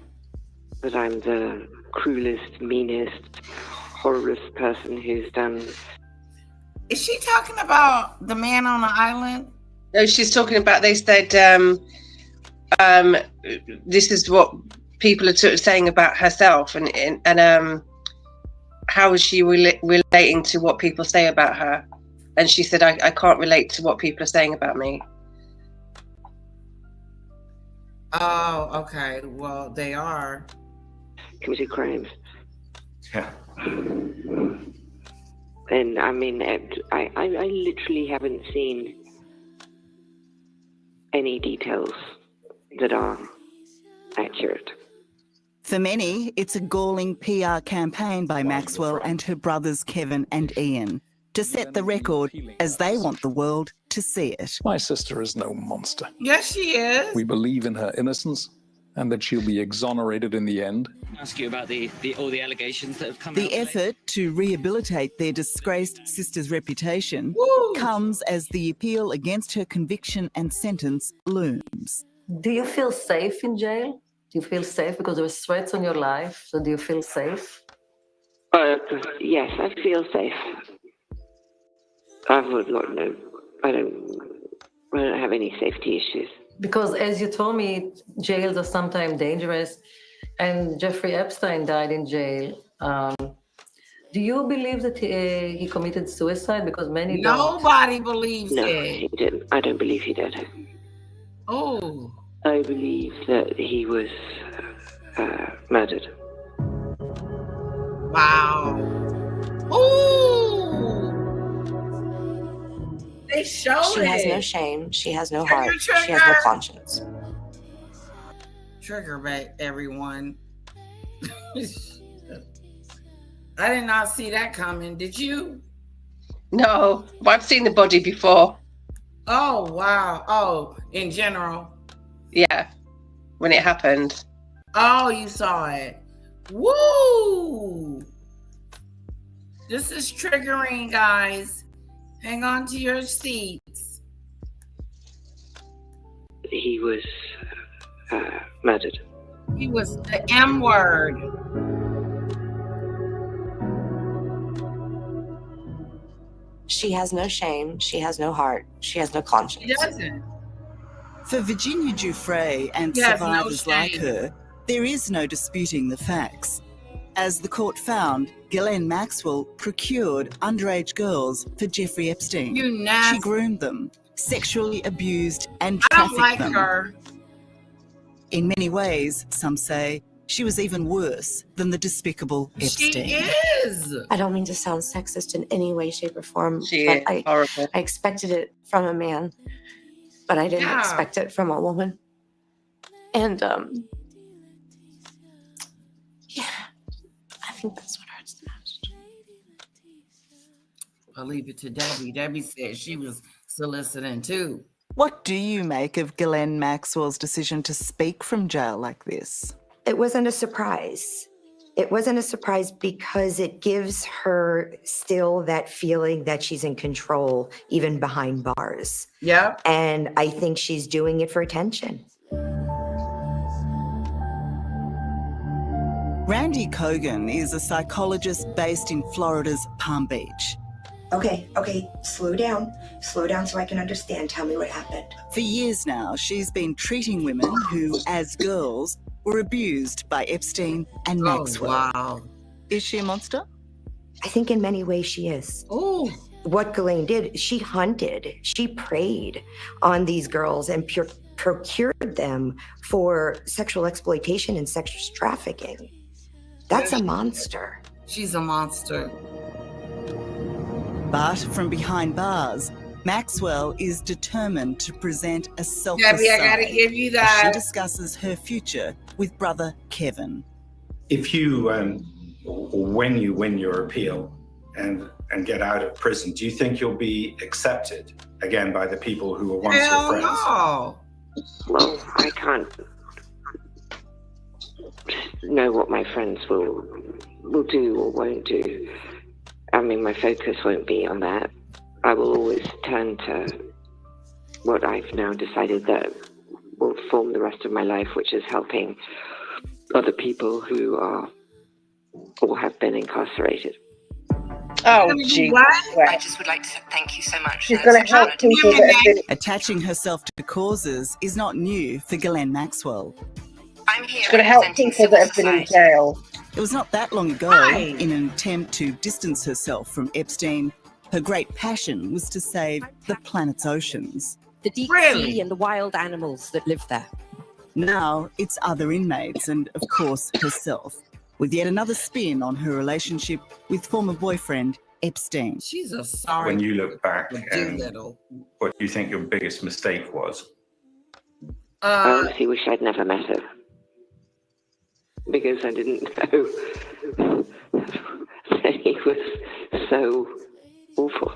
Speaker 13: That I'm the cruelest, meanest, horriblest person who's done.
Speaker 1: Is she talking about the man on the island?
Speaker 10: No, she's talking about, they said, this is what people are saying about herself, and how is she relating to what people say about her? And she said, I can't relate to what people are saying about me.
Speaker 1: Oh, okay. Well, they are.
Speaker 13: Committed crimes.
Speaker 14: Yeah.
Speaker 13: And I mean, I literally haven't seen any details that are accurate.
Speaker 12: For many, it's a galling PR campaign by Maxwell and her brothers Kevin and Ian to set the record as they want the world to see it.
Speaker 15: My sister is no monster.
Speaker 1: Yes, she is.
Speaker 15: We believe in her innocence and that she'll be exonerated in the end.
Speaker 16: Ask you about all the allegations that have come out.
Speaker 12: The effort to rehabilitate their disgraced sister's reputation comes as the appeal against her conviction and sentence looms.
Speaker 17: Do you feel safe in jail? Do you feel safe because there are threats on your life? So do you feel safe?
Speaker 13: Yes, I feel safe. I would not know. I don't have any safety issues.
Speaker 17: Because as you told me, jails are sometimes dangerous, and Jeffrey Epstein died in jail. Do you believe that he committed suicide? Because many
Speaker 1: Nobody believes
Speaker 13: No,
Speaker 1: it.
Speaker 13: he didn't. I don't believe he did.
Speaker 1: Oh.
Speaker 13: I believe that he was murdered.
Speaker 1: Wow. Ooh. They showed
Speaker 18: She
Speaker 1: it.
Speaker 18: has no shame. She has no
Speaker 1: Trigger,
Speaker 18: heart. She has no
Speaker 1: trigger.
Speaker 18: conscience.
Speaker 1: Trigger back, everyone. I did not see that coming. Did you?
Speaker 10: No, but I've seen the body before.
Speaker 1: Oh, wow. Oh, in general.
Speaker 10: Yeah, when it happened.
Speaker 1: Oh, you saw it. Woo! This is triggering, guys. Hang on to your seats.
Speaker 13: He was murdered.
Speaker 1: He was the M word.
Speaker 18: She has no shame. She has no heart. She has no conscience.
Speaker 1: He doesn't.
Speaker 12: For Virginia Giuffre and
Speaker 1: He has no
Speaker 12: survivors like
Speaker 1: shame.
Speaker 12: her, there is no disputing the facts. As the court found, Ghislaine Maxwell procured underage girls for Jeffrey Epstein.
Speaker 1: You nasty.
Speaker 12: She groomed them, sexually abused and
Speaker 1: I don't
Speaker 12: trafficked
Speaker 1: like
Speaker 12: them.
Speaker 1: her.
Speaker 12: In many ways, some say, she was even worse than the despicable Epstein.
Speaker 1: She is.
Speaker 18: I don't mean to sound sexist in any way, shape, or form,
Speaker 10: She
Speaker 18: but
Speaker 10: is horrible.
Speaker 18: I expected it from a man, but I didn't
Speaker 1: Yeah.
Speaker 18: expect it from a woman. And yeah, I think that's what hurts the most.
Speaker 1: I'll leave it to Debbie. Debbie said she was soliciting too.
Speaker 12: What do you make of Ghislaine Maxwell's decision to speak from jail like this?
Speaker 19: It wasn't a surprise. It wasn't a surprise because it gives her still that feeling that she's in control, even behind bars.
Speaker 1: Yeah.
Speaker 19: And I think she's doing it for attention.
Speaker 12: Randy Cogan is a psychologist based in Florida's Palm Beach.
Speaker 19: Okay, slow down so I can understand. Tell me what happened.
Speaker 12: For years now, she's been treating women who, as girls, were abused by Epstein and Maxwell.
Speaker 1: Oh, wow.
Speaker 12: Is she a monster?
Speaker 19: I think in many ways she is.
Speaker 1: Oh.
Speaker 19: What Ghislaine did, she hunted, she preyed on these girls and procured them for sexual exploitation and sex trafficking. That's a monster.
Speaker 1: She's a monster.
Speaker 12: But from behind bars, Maxwell is determined to present a selfless
Speaker 1: Debbie, I gotta
Speaker 12: side
Speaker 1: give you
Speaker 12: as
Speaker 1: that.
Speaker 12: she discusses her future with brother Kevin.
Speaker 14: If you, when you win your appeal and get out of prison, do you think you'll be accepted again by the people who were once your
Speaker 1: Hell
Speaker 14: friends?
Speaker 1: no.
Speaker 13: Well, I can't know what my friends will do or won't do. I mean, my focus won't be on that. I will always turn to what I've now decided that will form the rest of my life, which is helping other people who are or have been incarcerated.
Speaker 10: Oh, gee.
Speaker 18: I just would like to thank you so much.
Speaker 10: She's going to help people that have been...
Speaker 12: Attaching herself to causes is not new for Ghislaine Maxwell.
Speaker 18: I'm here
Speaker 10: She's going to help people that have been in jail.
Speaker 12: It was not that long ago,
Speaker 1: Right.
Speaker 12: in an attempt to distance herself from Epstein, her great passion was to save the planet's oceans.
Speaker 20: The deep
Speaker 1: Really?
Speaker 20: sea and the wild animals that live there.
Speaker 12: Now it's other inmates and, of course, herself, with yet another spin on her relationship with former boyfriend Epstein.
Speaker 1: She's a sorry.
Speaker 14: When you look back,
Speaker 1: Doolittle.
Speaker 14: what do you think your biggest mistake was?
Speaker 13: I honestly wish I'd never met her. Because I didn't know that he was so awful.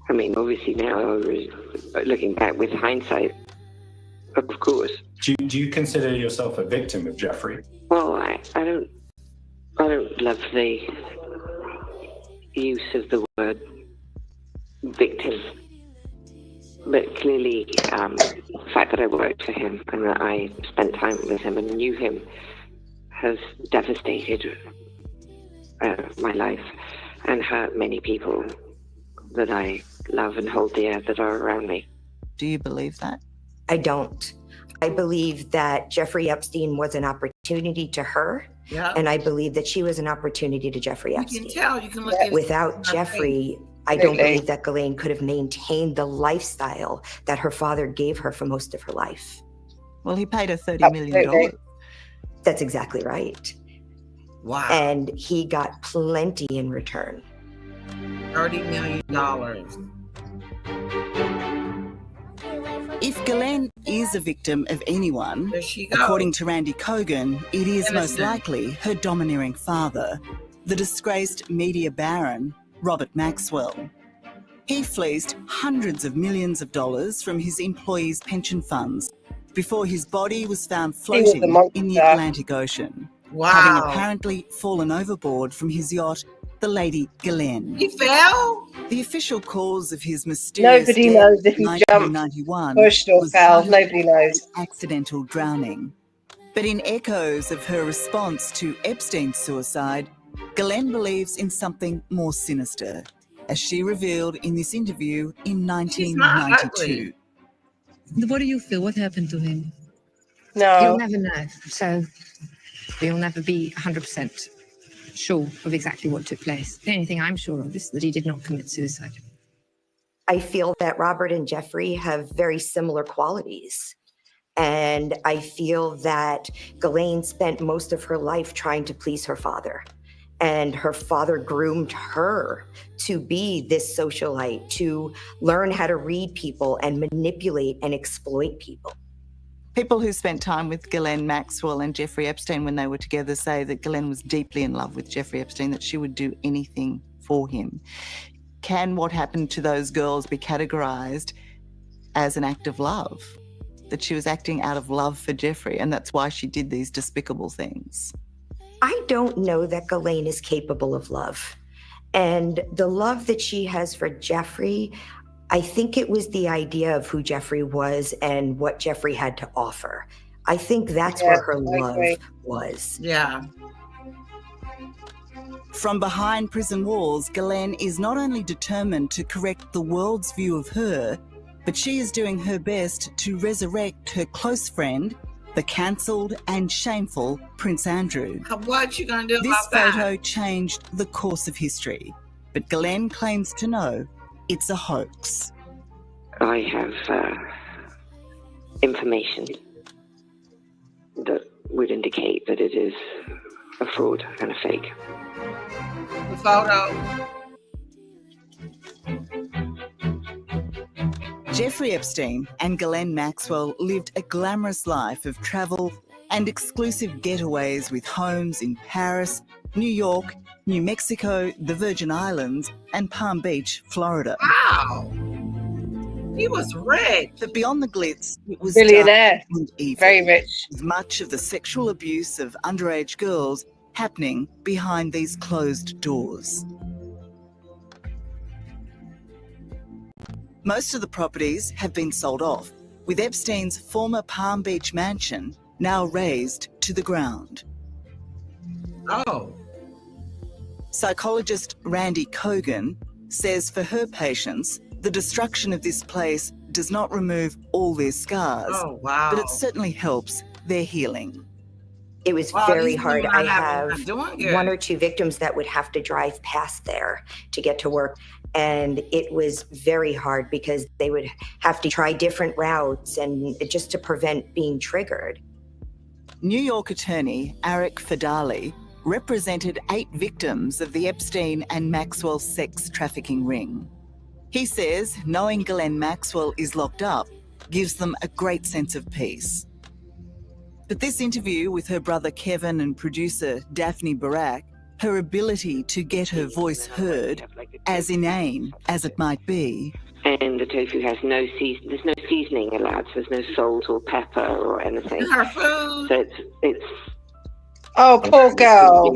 Speaker 13: I mean, obviously now, looking back with hindsight, of course.
Speaker 14: Do you consider yourself a victim of Jeffrey?
Speaker 13: Well, I don't love the use of the word victim. But clearly, the fact that I worked for him and that I spent time with him and knew him has devastated my life and hurt many people that I love and hold dear that are around me.
Speaker 12: Do you believe that?
Speaker 19: I don't. I believe that Jeffrey Epstein was an opportunity to her.
Speaker 1: Yeah.
Speaker 19: And I believe that she was an opportunity to Jeffrey Epstein.
Speaker 1: You can tell. You can look at
Speaker 19: Without
Speaker 1: her
Speaker 19: Jeffrey,
Speaker 1: face.
Speaker 19: I don't believe that Ghislaine could have maintained the lifestyle that her father gave her for most of her life.
Speaker 12: Well, he paid her $30 million.
Speaker 19: That's exactly right.
Speaker 1: Wow.
Speaker 19: And he got plenty in return.
Speaker 1: $30 million.
Speaker 12: If Ghislaine is a victim of anyone,
Speaker 1: There she goes.
Speaker 12: according to Randy Cogan, it is most
Speaker 1: Innocent.
Speaker 12: likely her domineering father, the disgraced media baron, Robert Maxwell. He fleeced hundreds of millions of dollars from his employees' pension funds before his body was found floating in the Atlantic Ocean, having apparently fallen overboard from his yacht, the Lady Ghislaine.
Speaker 1: He fell?
Speaker 12: The official cause of his mysterious
Speaker 10: Nobody
Speaker 12: death
Speaker 10: knows if
Speaker 12: in
Speaker 10: he jumped,
Speaker 12: 1991
Speaker 10: pushed or
Speaker 12: was
Speaker 10: fell.
Speaker 12: cited
Speaker 10: Nobody knows.
Speaker 12: accidental drowning. But in echoes of her response to Epstein's suicide, Ghislaine believes in something more sinister, as she revealed in this interview in 1992.
Speaker 21: What do you feel? What happened to him?
Speaker 10: No.
Speaker 21: You'll never know. So you'll never be 100% sure of exactly what took place. The only thing I'm sure of is that he did not commit suicide.
Speaker 19: I feel that Robert and Jeffrey have very similar qualities. And I feel that Ghislaine spent most of her life trying to please her father. And her father groomed her to be this socialite, to learn how to read people and manipulate and exploit people.
Speaker 12: People who spent time with Ghislaine Maxwell and Jeffrey Epstein when they were together say that Ghislaine was deeply in love with Jeffrey Epstein, that she would do anything for him. Can what happened to those girls be categorized as an act of love? That she was acting out of love for Jeffrey, and that's why she did these despicable things?
Speaker 19: I don't know that Ghislaine is capable of love. And the love that she has for Jeffrey, I think it was the idea of who Jeffrey was and what Jeffrey had to offer. I think that's where her love was.
Speaker 1: Yeah.
Speaker 12: From behind prison walls, Ghislaine is not only determined to correct the world's view of her, but she is doing her best to resurrect her close friend, the cancelled and shameful Prince Andrew.
Speaker 1: What you gonna do
Speaker 12: This
Speaker 1: about that?
Speaker 12: photo changed the course of history, but Ghislaine claims to know it's a hoax.
Speaker 13: I have information that would indicate that it is a fraud and a fake.
Speaker 1: The photo.
Speaker 12: Jeffrey Epstein and Ghislaine Maxwell lived a glamorous life of travel and exclusive getaways with homes in Paris, New York, New Mexico, the Virgin Islands, and Palm Beach, Florida.
Speaker 1: Wow. He was rich.
Speaker 12: But beyond the glitz, it was
Speaker 10: Billionaire.
Speaker 12: dark and evil.
Speaker 10: Very rich.
Speaker 12: With much of the sexual abuse of underage girls happening behind these closed doors. Most of the properties have been sold off, with Epstein's former Palm Beach mansion now razed to the ground.
Speaker 1: Oh.
Speaker 12: Psychologist Randy Cogan says for her patients, the destruction of this place does not remove all their scars,
Speaker 1: Oh, wow.
Speaker 12: but it certainly helps their healing.
Speaker 19: It was
Speaker 1: Wow,
Speaker 19: very
Speaker 1: these
Speaker 19: hard.
Speaker 1: women
Speaker 19: I
Speaker 1: are
Speaker 19: have
Speaker 1: not doing good.
Speaker 19: one or two victims that would have to drive past there to get to work. And it was very hard because they would have to try different routes and just to prevent being triggered.
Speaker 12: New York attorney Eric Fidali represented 8 victims of the Epstein and Maxwell sex trafficking ring. He says knowing Ghislaine Maxwell is locked up gives them a great sense of peace. But this interview with her brother Kevin and producer Daphne Barak, her ability to get her voice heard, as inane as it might be,
Speaker 13: And the tofu has no there's no seasoning allowed, so there's no salt or pepper or anything.
Speaker 1: Her food.
Speaker 13: So it's
Speaker 10: Oh, poor girl.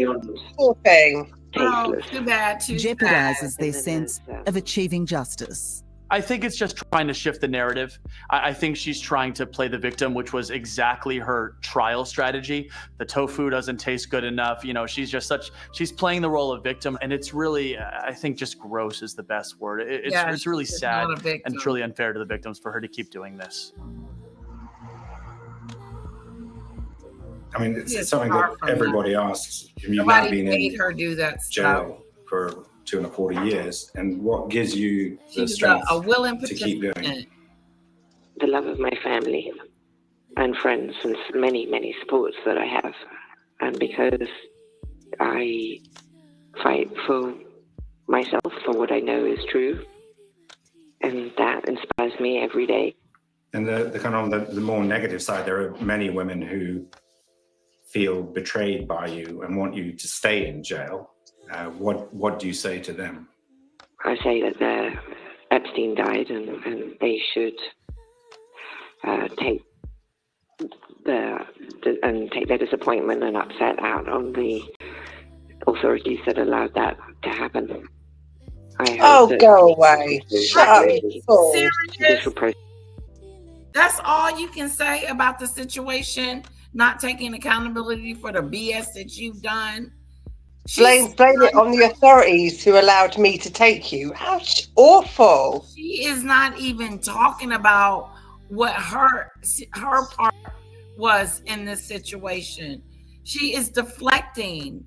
Speaker 10: Poor thing.
Speaker 1: Oh, too bad. Too
Speaker 12: jeopardizes
Speaker 1: bad.
Speaker 12: their sense of achieving justice.
Speaker 22: I think it's just trying to shift the narrative. I think she's trying to play the victim, which was exactly her trial strategy. The tofu doesn't taste good enough. You know, she's playing the role of victim. And it's really, I think just gross is the best word. It's really sad and truly unfair to the victims for her to keep doing this.
Speaker 14: I mean, it's something that everybody asks. You've now
Speaker 1: Nobody
Speaker 14: been
Speaker 1: made
Speaker 14: in
Speaker 1: her do that stuff.
Speaker 14: jail for 2.25 years, and what gives you the
Speaker 1: She's
Speaker 14: strength
Speaker 1: a willing
Speaker 14: to keep going?
Speaker 1: participant.
Speaker 13: the love of my family and friends and many, many supports that I have. And because I fight for myself, for what I know is true, and that inspires me every day.
Speaker 14: And the kind of the more negative side, there are many women who feel betrayed by you and want you to stay in jail. What do you say to them?
Speaker 13: I say that Epstein died, and they should take their disappointment and upset out on the authorities that allowed that to happen.
Speaker 10: Oh, go away. Shut up, you fool.
Speaker 1: Serious? That's all you can say about the situation, not taking accountability for the BS that you've done.
Speaker 10: Blame it on the authorities who allowed me to take you. How awful.
Speaker 1: She is not even talking about what her part was in this situation. She is deflecting.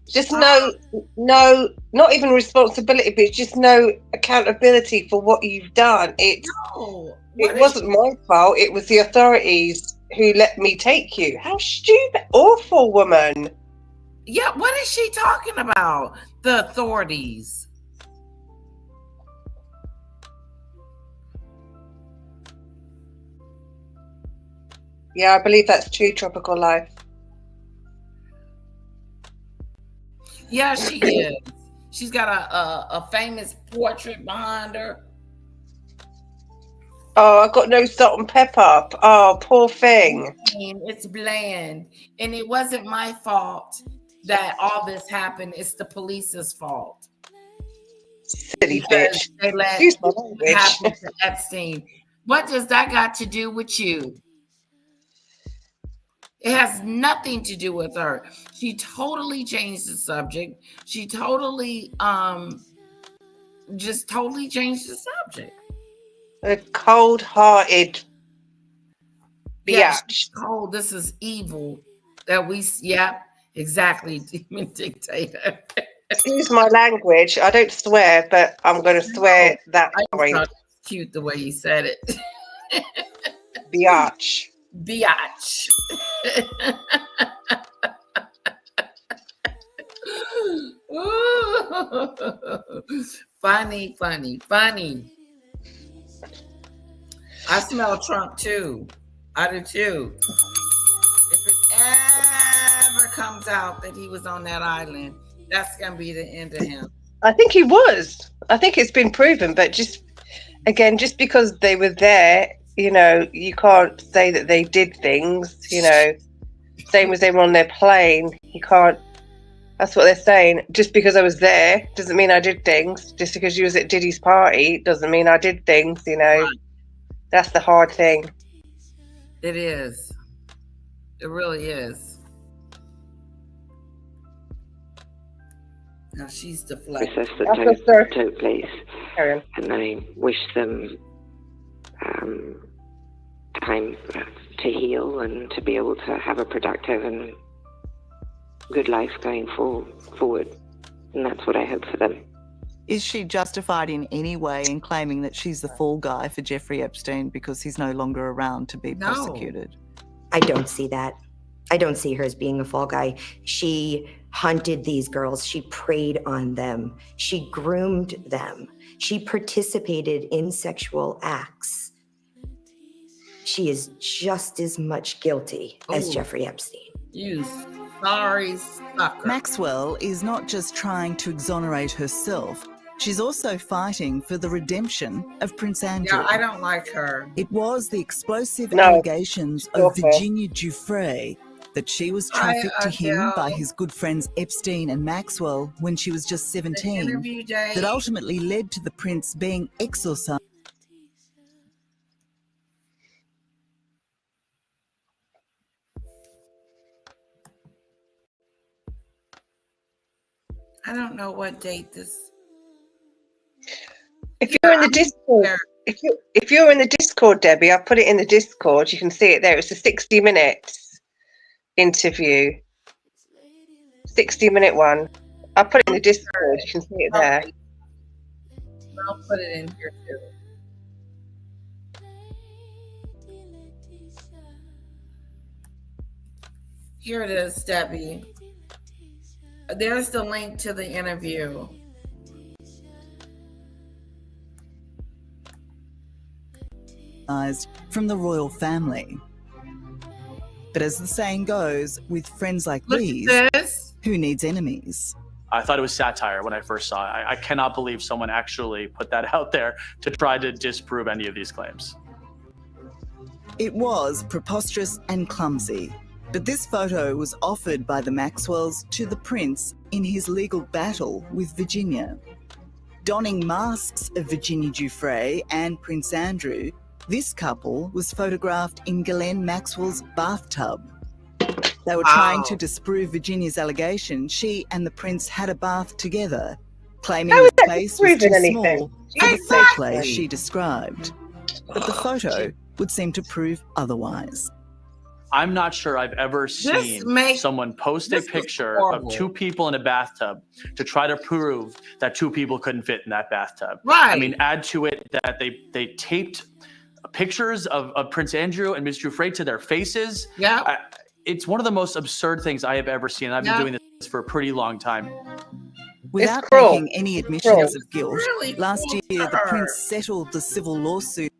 Speaker 10: Just no, not even responsibility, but just no accountability for what you've done. It wasn't my fault. It was the authorities who let me take you. How stupid, awful woman.
Speaker 1: Yeah, what is she talking about? The authorities.
Speaker 10: Yeah, I believe that's true, Tropical Life.
Speaker 1: Yeah, she is. She's got a famous portrait behind her.
Speaker 10: Oh, I got no salt and pepper. Oh, poor thing.
Speaker 1: It's bland. And it wasn't my fault that all this happened. It's the police's fault.
Speaker 10: Silly bitch.
Speaker 1: They let
Speaker 10: Excuse my
Speaker 1: it
Speaker 10: language.
Speaker 1: happen to Epstein. What does that got to do with you? It has nothing to do with her. She totally changed the subject. She totally just totally changed the subject.
Speaker 10: A cold-hearted biatch.
Speaker 1: Cold. This is evil. That we, exactly. Demon dictator.
Speaker 10: Excuse my language. I don't swear, but I'm going to swear that point.
Speaker 1: It's cute the way you said it.
Speaker 10: Biatch.
Speaker 1: Biatch. Funny. I smell Trump too. I do too. If it ever comes out that he was on that island, that's gonna be the end of him.
Speaker 10: I think he was. I think it's been proven, but just because they were there, you can't say that they did things, same as they were on their plane. You can't, that's what they're saying. Just because I was there doesn't mean I did things. Just because you was at Diddy's party doesn't mean I did things, Right. That's the hard thing.
Speaker 1: It is. It really is. Now she's deflecting.
Speaker 13: Process that took place, and I wish them time to heal and to be able to have a productive and good life going forward. And that's what I hope for them.
Speaker 12: Is she justified in any way in claiming that she's the fall guy for Jeffrey Epstein because he's no longer around to be prosecuted?
Speaker 19: I don't see that. I don't see her as being a fall guy. She hunted these girls. She preyed on them. She groomed them. She participated in sexual acts. She is just as much guilty as Jeffrey Epstein.
Speaker 1: You sorry sucker.
Speaker 12: Maxwell is not just trying to exonerate herself. She's also fighting for the redemption of Prince Andrew.
Speaker 1: Yeah, I don't like her.
Speaker 12: It was the explosive allegations of Virginia Giuffre that she was trafficked to him by his good friends Epstein and Maxwell when she was just 17 that ultimately led to the prince being exorcised.
Speaker 1: I don't know what date this.
Speaker 10: If you're in the Discord, if you're in the Discord, Debbie, I put it in the Discord. You can see it there. It's a 60 minutes interview. 60-minute one. I put it in the Discord. You can see it there.
Speaker 1: I'll put it in here too. Here it is, Debbie. There's the link to the interview.
Speaker 12: From the royal family. But as the saying goes, with friends like
Speaker 1: Look
Speaker 12: these,
Speaker 1: at this.
Speaker 12: who needs enemies?
Speaker 22: I thought it was satire when I first saw it. I cannot believe someone actually put that out there to try to disprove any of these claims.
Speaker 12: It was preposterous and clumsy, but this photo was offered by the Maxwells to the prince in his legal battle with Virginia. Donning masks of Virginia Giuffre and Prince Andrew, this couple was photographed in Ghislaine Maxwell's bathtub. They were trying to disprove Virginia's allegation she and the prince had a bath together, claiming the space was too small for the foreplay she described. But the photo would seem to prove otherwise.
Speaker 22: I'm not sure I've ever seen someone post a picture of two people in a bathtub to try to prove that two people couldn't fit in that bathtub.
Speaker 1: Right.
Speaker 22: I mean, add to it that they taped pictures of Prince Andrew and Miss Giuffre to their faces.
Speaker 1: Yeah.
Speaker 22: It's one of the most absurd things I have ever seen. And I've been doing this for a pretty long time.
Speaker 12: Without making any admissions of guilt, last year the prince settled the civil lawsuit.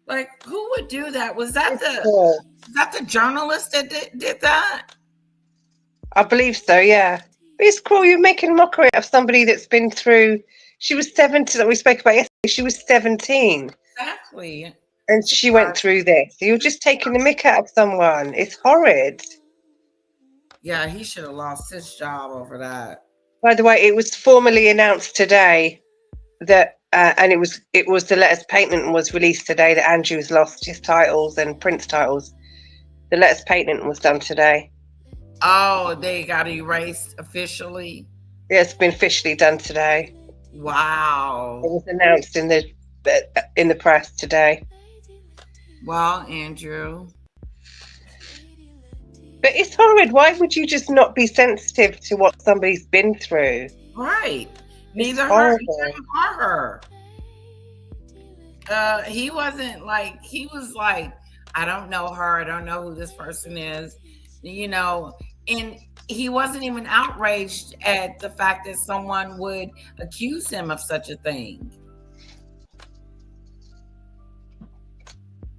Speaker 1: Like, who would do that? Was that the journalist that did that?
Speaker 10: I believe so, yeah. But it's cruel. You're making mockery of somebody that's been through. She was 17, that we spoke about yesterday. She was 17.
Speaker 1: Exactly.
Speaker 10: And she went through this. You're just taking the mick out of someone. It's horrid.
Speaker 1: Yeah, he should have lost his job over that.
Speaker 10: By the way, it was formally announced today that, and it was the letters patent was released today that Andrew's lost his titles and Prince titles. The letters patent was done today.
Speaker 1: Oh, they got erased officially?
Speaker 10: Yeah, it's been officially done today.
Speaker 1: Wow.
Speaker 10: It was announced in the press today.
Speaker 1: Well, Andrew.
Speaker 10: But it's horrid. Why would you just not be sensitive to what somebody's been through?
Speaker 1: Right. Neither her. He wasn't like, he was like, I don't know her. I don't know who this person is. You know, and he wasn't even outraged at the fact that someone would accuse him of such a thing.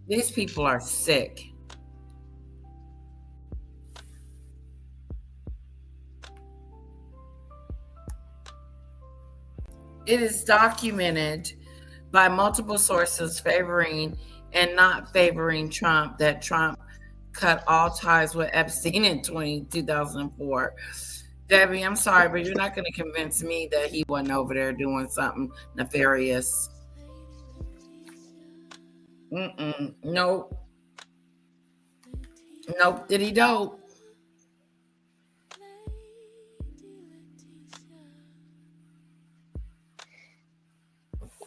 Speaker 1: These people are sick. It is documented by multiple sources favoring and not favoring Trump that Trump cut all ties with Epstein in 2004. Debbie, I'm sorry, but you're not going to convince me that he wasn't over there doing something nefarious. Nope. Nope, did he dope?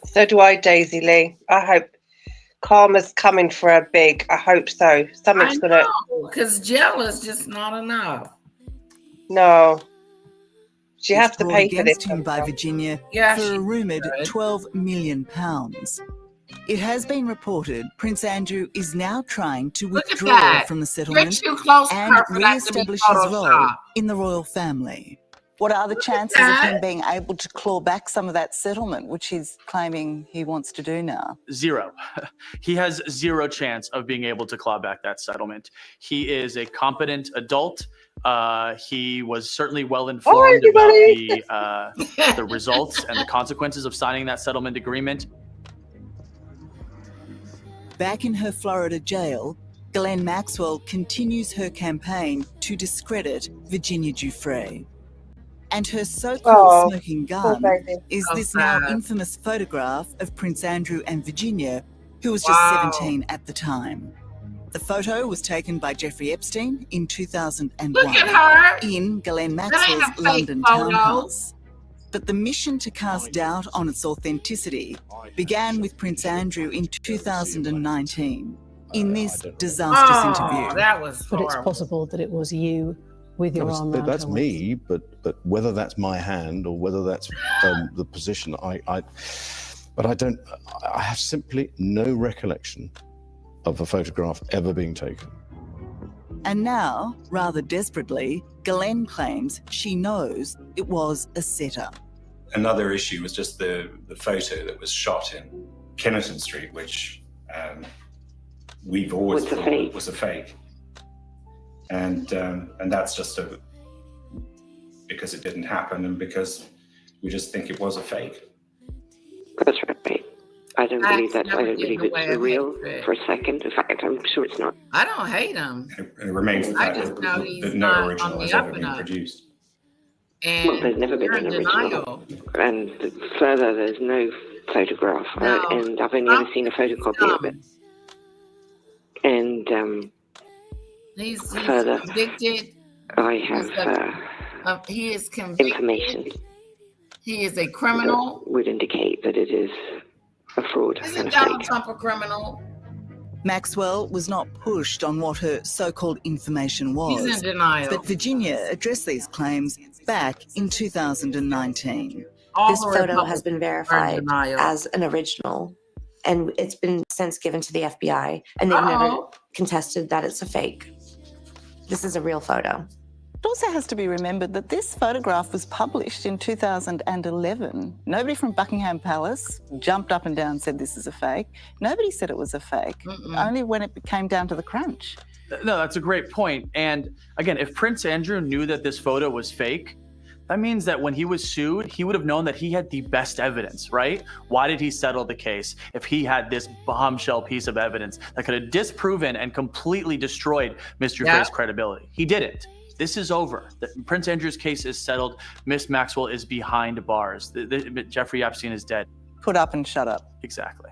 Speaker 10: So do I, Daisy Lee. I hope karma's coming for her big. I hope so. Something's going to...
Speaker 1: Because jail is just not enough.
Speaker 10: No. She has to pay for this.
Speaker 12: Against him by Virginia
Speaker 1: Yeah,
Speaker 12: for
Speaker 1: she
Speaker 12: a rumoured
Speaker 1: should.
Speaker 12: £12 million. It has been reported Prince Andrew is now trying to
Speaker 1: Look at
Speaker 12: withdraw
Speaker 1: that.
Speaker 12: from the
Speaker 1: You're
Speaker 12: settlement
Speaker 1: too close to
Speaker 12: and
Speaker 1: her for that to be
Speaker 12: re-establish his role
Speaker 1: Photoshopped.
Speaker 12: in the royal family. What are the chances of him being able to claw back some of that settlement, which he's claiming he wants to do now?
Speaker 22: Zero. He has zero chance of being able to claw back that settlement. He is a competent adult. He was certainly well informed about the results and the consequences of signing that settlement agreement.
Speaker 12: Back in her Florida jail, Ghislaine Maxwell continues her campaign to discredit Virginia Giuffre. And her so-called smoking gun is this now infamous photograph of Prince Andrew and Virginia, who was just 17 at the time. The photo was taken by Jeffrey Epstein in 2001
Speaker 1: Look at her.
Speaker 12: in Ghislaine
Speaker 1: That ain't
Speaker 12: Maxwell's
Speaker 1: a fake
Speaker 12: London
Speaker 1: photo.
Speaker 12: townhouse. But the mission to cast doubt on its authenticity began with Prince Andrew in 2019 in this disastrous interview.
Speaker 1: That was
Speaker 2: But it's possible that it was you with your arm around
Speaker 3: That's
Speaker 2: her
Speaker 3: me, but whether that's my hand or whether that's the position, I have simply no recollection of a photograph ever being taken.
Speaker 12: And now, rather desperately, Glenn claims she knows it was a setup.
Speaker 14: Another issue was just the photo that was shot in Kennington Street, which we've always thought was a fake. And that's just because it didn't happen and because we just think it was a fake.
Speaker 13: That's right. I don't believe that. I don't believe it's real for a second. In fact, I'm sure it's not.
Speaker 1: I don't hate him.
Speaker 14: It remains the fact that no original has ever been produced.
Speaker 1: And
Speaker 13: well, there's never been an original. And further, there's no photograph. And I've only ever seen a photocopy of it. And
Speaker 1: he's
Speaker 13: further,
Speaker 1: convicted.
Speaker 13: I have
Speaker 1: he is convicted.
Speaker 13: Information.
Speaker 1: He is a criminal.
Speaker 13: That would indicate that it is a fraud.
Speaker 1: Isn't Donald Trump a criminal?
Speaker 12: Maxwell was not pushed on what her so-called information was.
Speaker 1: He's in denial.
Speaker 12: But Virginia addressed these claims back in 2019.
Speaker 19: This photo has been verified as an original, and it's been since given to the FBI, and they've never contested that it's a fake. This is a real photo.
Speaker 12: It also has to be remembered that this photograph was published in 2011. Nobody from Buckingham Palace jumped up and down and said this is a fake. Nobody said it was a fake, only when it came down to the crunch.
Speaker 22: No, that's a great point. And again, if Prince Andrew knew that this photo was fake, that means that when he was sued, he would have known that he had the best evidence, right? Why did he settle the case if he had this bombshell piece of evidence that could have disproven and completely destroyed Mr. Gray's credibility? He didn't. This is over. Prince Andrew's case is settled. Miss Maxwell is behind bars. Jeffrey Epstein is dead.
Speaker 12: Put up and shut up.
Speaker 22: Exactly.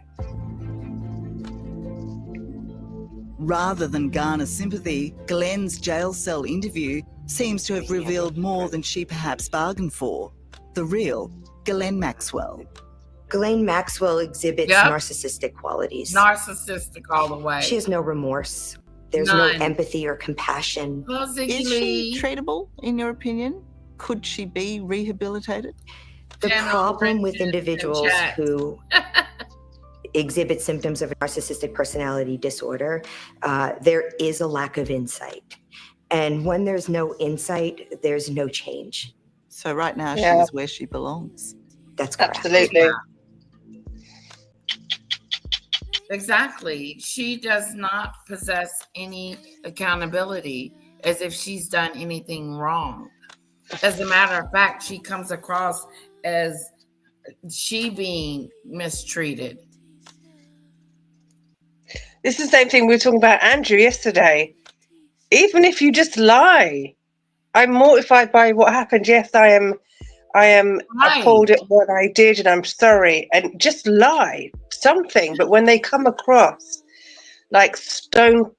Speaker 12: Rather than garner sympathy, Glenn's jail cell interview seems to have revealed more than she perhaps bargained for. The real Ghislaine Maxwell.
Speaker 19: Ghislaine Maxwell exhibits narcissistic qualities.
Speaker 1: Narcissistic all the way.
Speaker 19: She has no remorse. There's no empathy or compassion.
Speaker 12: Is she treatable, in your opinion? Could she be rehabilitated?
Speaker 19: The problem with individuals who exhibit symptoms of a narcissistic personality disorder, there is a lack of insight. And when there's no insight, there's no change.
Speaker 12: So right now she is where she belongs.
Speaker 19: That's correct.
Speaker 10: Absolutely.
Speaker 1: Exactly. She does not possess any accountability as if she's done anything wrong. As a matter of fact, she comes across as she being mistreated.
Speaker 10: This is the same thing we were talking about Andrew yesterday. Even if you just lie, I'm mortified by what happened. Yes, I am appalled at what I did and I'm sorry. And just lie something. But when they come across like stone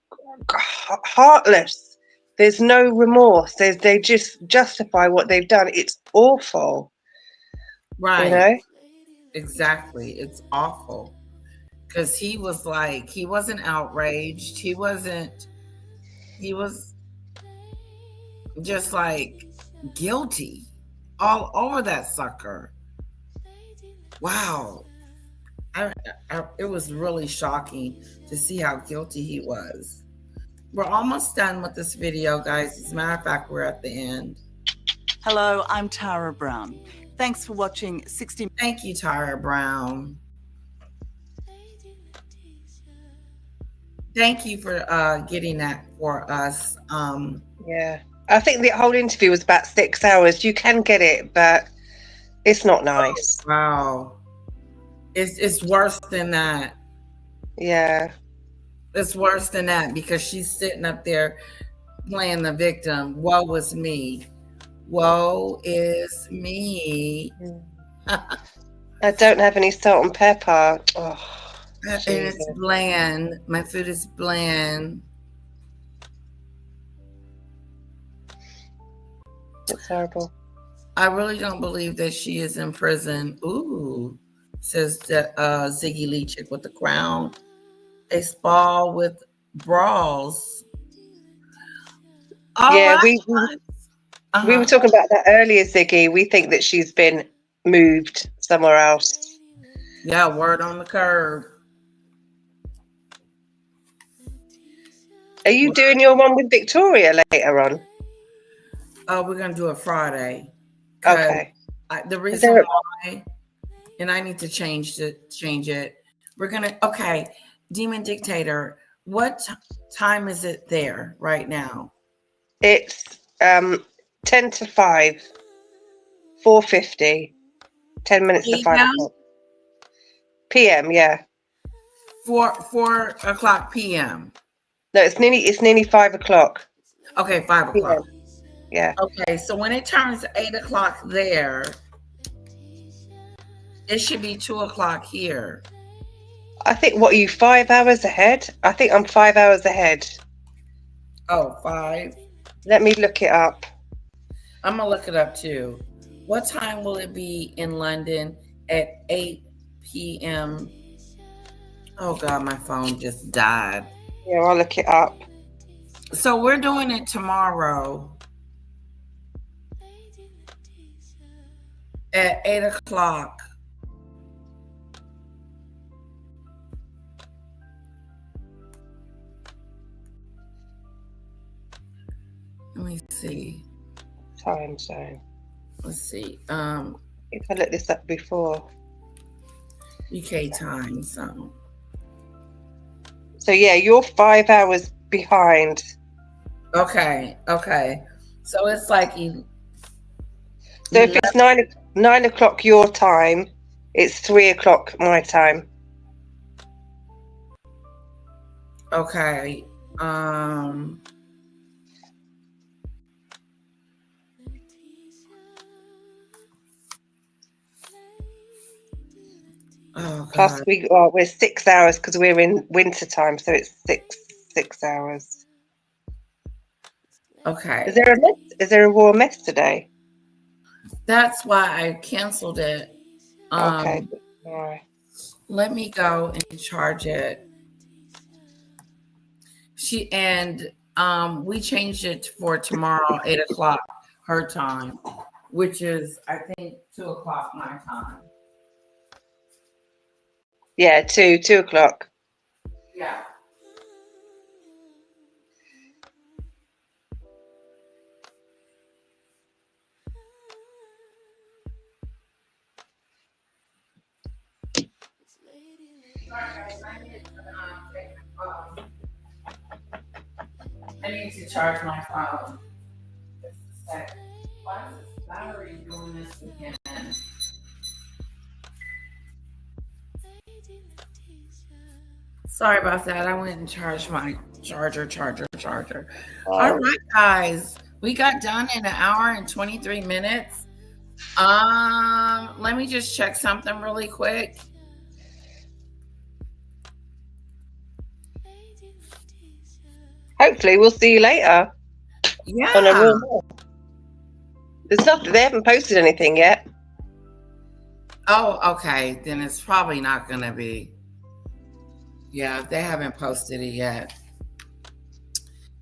Speaker 10: heartless, there's no remorse. They just justify what they've done. It's awful.
Speaker 1: Right.
Speaker 10: You know?
Speaker 1: Exactly. It's awful. Because he was like, he wasn't outraged. He was just like guilty all over that sucker. Wow. It was really shocking to see how guilty he was. We're almost done with this video, guys. As a matter of fact, we're at the end.
Speaker 12: Hello, I'm Tara Brown. Thanks for watching 60.
Speaker 1: Thank you, Tara Brown. Thank you for getting that for us.
Speaker 10: Yeah. I think the whole interview was about 6 hours. You can get it, but it's not nice.
Speaker 1: Oh, wow. It's worse than that.
Speaker 10: Yeah.
Speaker 1: It's worse than that because she's sitting up there playing the victim. Woe is me. Woe is me.
Speaker 10: I don't have any salt and pepper. Oh.
Speaker 1: And it's bland. My food is bland.
Speaker 10: It's horrible.
Speaker 1: I really don't believe that she is in prison. Ooh, says that Ziggy Lee chick with the crown. A spa with brawls.
Speaker 10: Yeah, we were talking about that earlier, Ziggy. We think that she's been moved somewhere else.
Speaker 1: Yeah, word on the curb.
Speaker 10: Are you doing your one with Victoria later on?
Speaker 1: Oh, we're gonna do it Friday.
Speaker 10: Okay.
Speaker 1: The reason why, and I need to change it. We're gonna Demon Dictator. What time is it there right now?
Speaker 10: It's 10 to 5, 4:50, 10 minutes to 5 o'clock. PM, yeah.
Speaker 1: 4 o'clock PM.
Speaker 10: No, it's nearly 5 o'clock.
Speaker 1: Okay, 5 o'clock.
Speaker 10: Yeah.
Speaker 1: Okay, so when it turns 8 o'clock there, it should be 2 o'clock here.
Speaker 10: I think, what are you, 5 hours ahead? I think I'm 5 hours ahead.
Speaker 1: Oh, 5?
Speaker 10: Let me look it up.
Speaker 1: I'm going to look it up too. What time will it be in London at 8 p.m.? Oh, God, my phone just died.
Speaker 10: Yeah, I'll look it up.
Speaker 1: So we're doing it tomorrow at 8 o'clock. Let me see.
Speaker 10: Time zone.
Speaker 1: Let's see.
Speaker 10: If I looked this up before.
Speaker 1: UK time zone.
Speaker 10: So yeah, you're 5 hours behind.
Speaker 1: Okay. So it's like
Speaker 10: so if it's 9 o'clock your time, it's 3 o'clock my time.
Speaker 1: Okay. Oh,
Speaker 10: plus we're 6 hours because we're in winter time, so it's six hours.
Speaker 1: Okay.
Speaker 10: Is there a raw mess today?
Speaker 1: That's why I canceled it.
Speaker 10: Okay. All right.
Speaker 1: Let me go and charge it. We changed it for tomorrow, 8 o'clock her time, which is I think 2 o'clock my time.
Speaker 10: Yeah, 2 o'clock.
Speaker 1: Yeah. I need to charge my phone. Why is this battery doing this again? Sorry about that. I went and charged my charger. All right, guys. We got done in 1 hour and 23 minutes. Let me just check something really quick.
Speaker 10: Hopefully we'll see you later.
Speaker 1: Yeah.
Speaker 10: On a real There's nothing. They haven't posted anything yet.
Speaker 1: Oh, okay. Then it's probably not going to be. Yeah, they haven't posted it yet.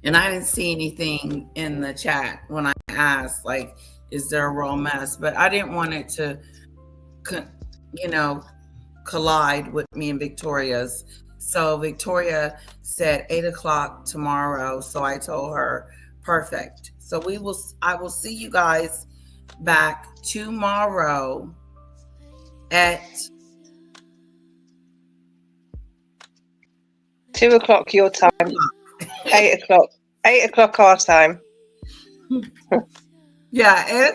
Speaker 1: And I didn't see anything in the chat when I asked, like, is there a real mess? But I didn't want it to, collide with me and Victoria's. So Victoria said 8 o'clock tomorrow. So I told her, perfect. So I will see you guys back tomorrow at
Speaker 10: 2 o'clock your time. 8 o'clock. 8 o'clock our time.
Speaker 1: Yeah,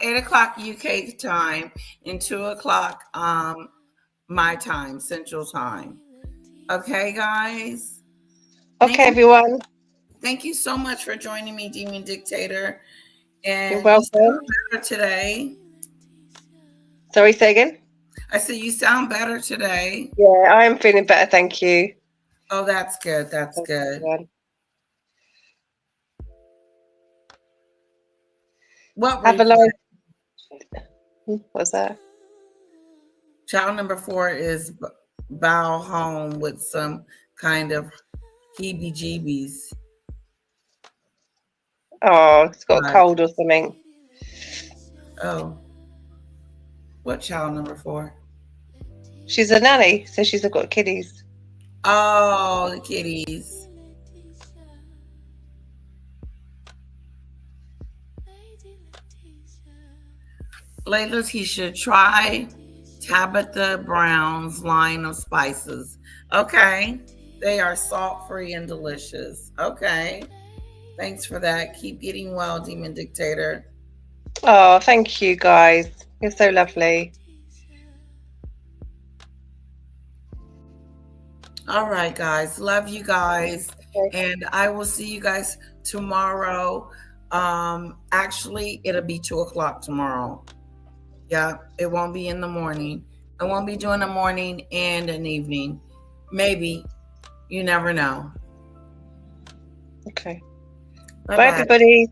Speaker 1: 8 o'clock UK time and 2 o'clock my time, Central Time. Okay, guys.
Speaker 10: Okay, everyone.
Speaker 1: Thank you so much for joining me, Demon Dictator. And
Speaker 10: you're welcome.
Speaker 1: You sound better today.
Speaker 10: Sorry, say again?
Speaker 1: I said you sound better today.
Speaker 10: Yeah, I am feeling better, thank you.
Speaker 1: Oh, that's good. That's good. What
Speaker 10: have a nice. What's that?
Speaker 1: Child number 4 is bow home with some kind of heebie-jeebies.
Speaker 10: Oh, it's got a cold or something.
Speaker 1: Oh. What child number 4?
Speaker 10: She's a nanny, so she's got kitties.
Speaker 1: Oh, the kitties. flavors he should try. Tabitha Brown's line of spices. Okay. They are salt-free and delicious. Okay. Thanks for that. Keep getting well, Demon Dictator.
Speaker 10: Oh, thank you, guys. You're so lovely.
Speaker 1: All right, guys. Love you guys. And I will see you guys tomorrow. Actually, it'll be 2:00 tomorrow. Yeah, it won't be in the morning. I won't be doing a morning and an evening. Maybe. You never know.
Speaker 10: Okay.
Speaker 1: Bye-bye.
Speaker 10: Bye, everybody.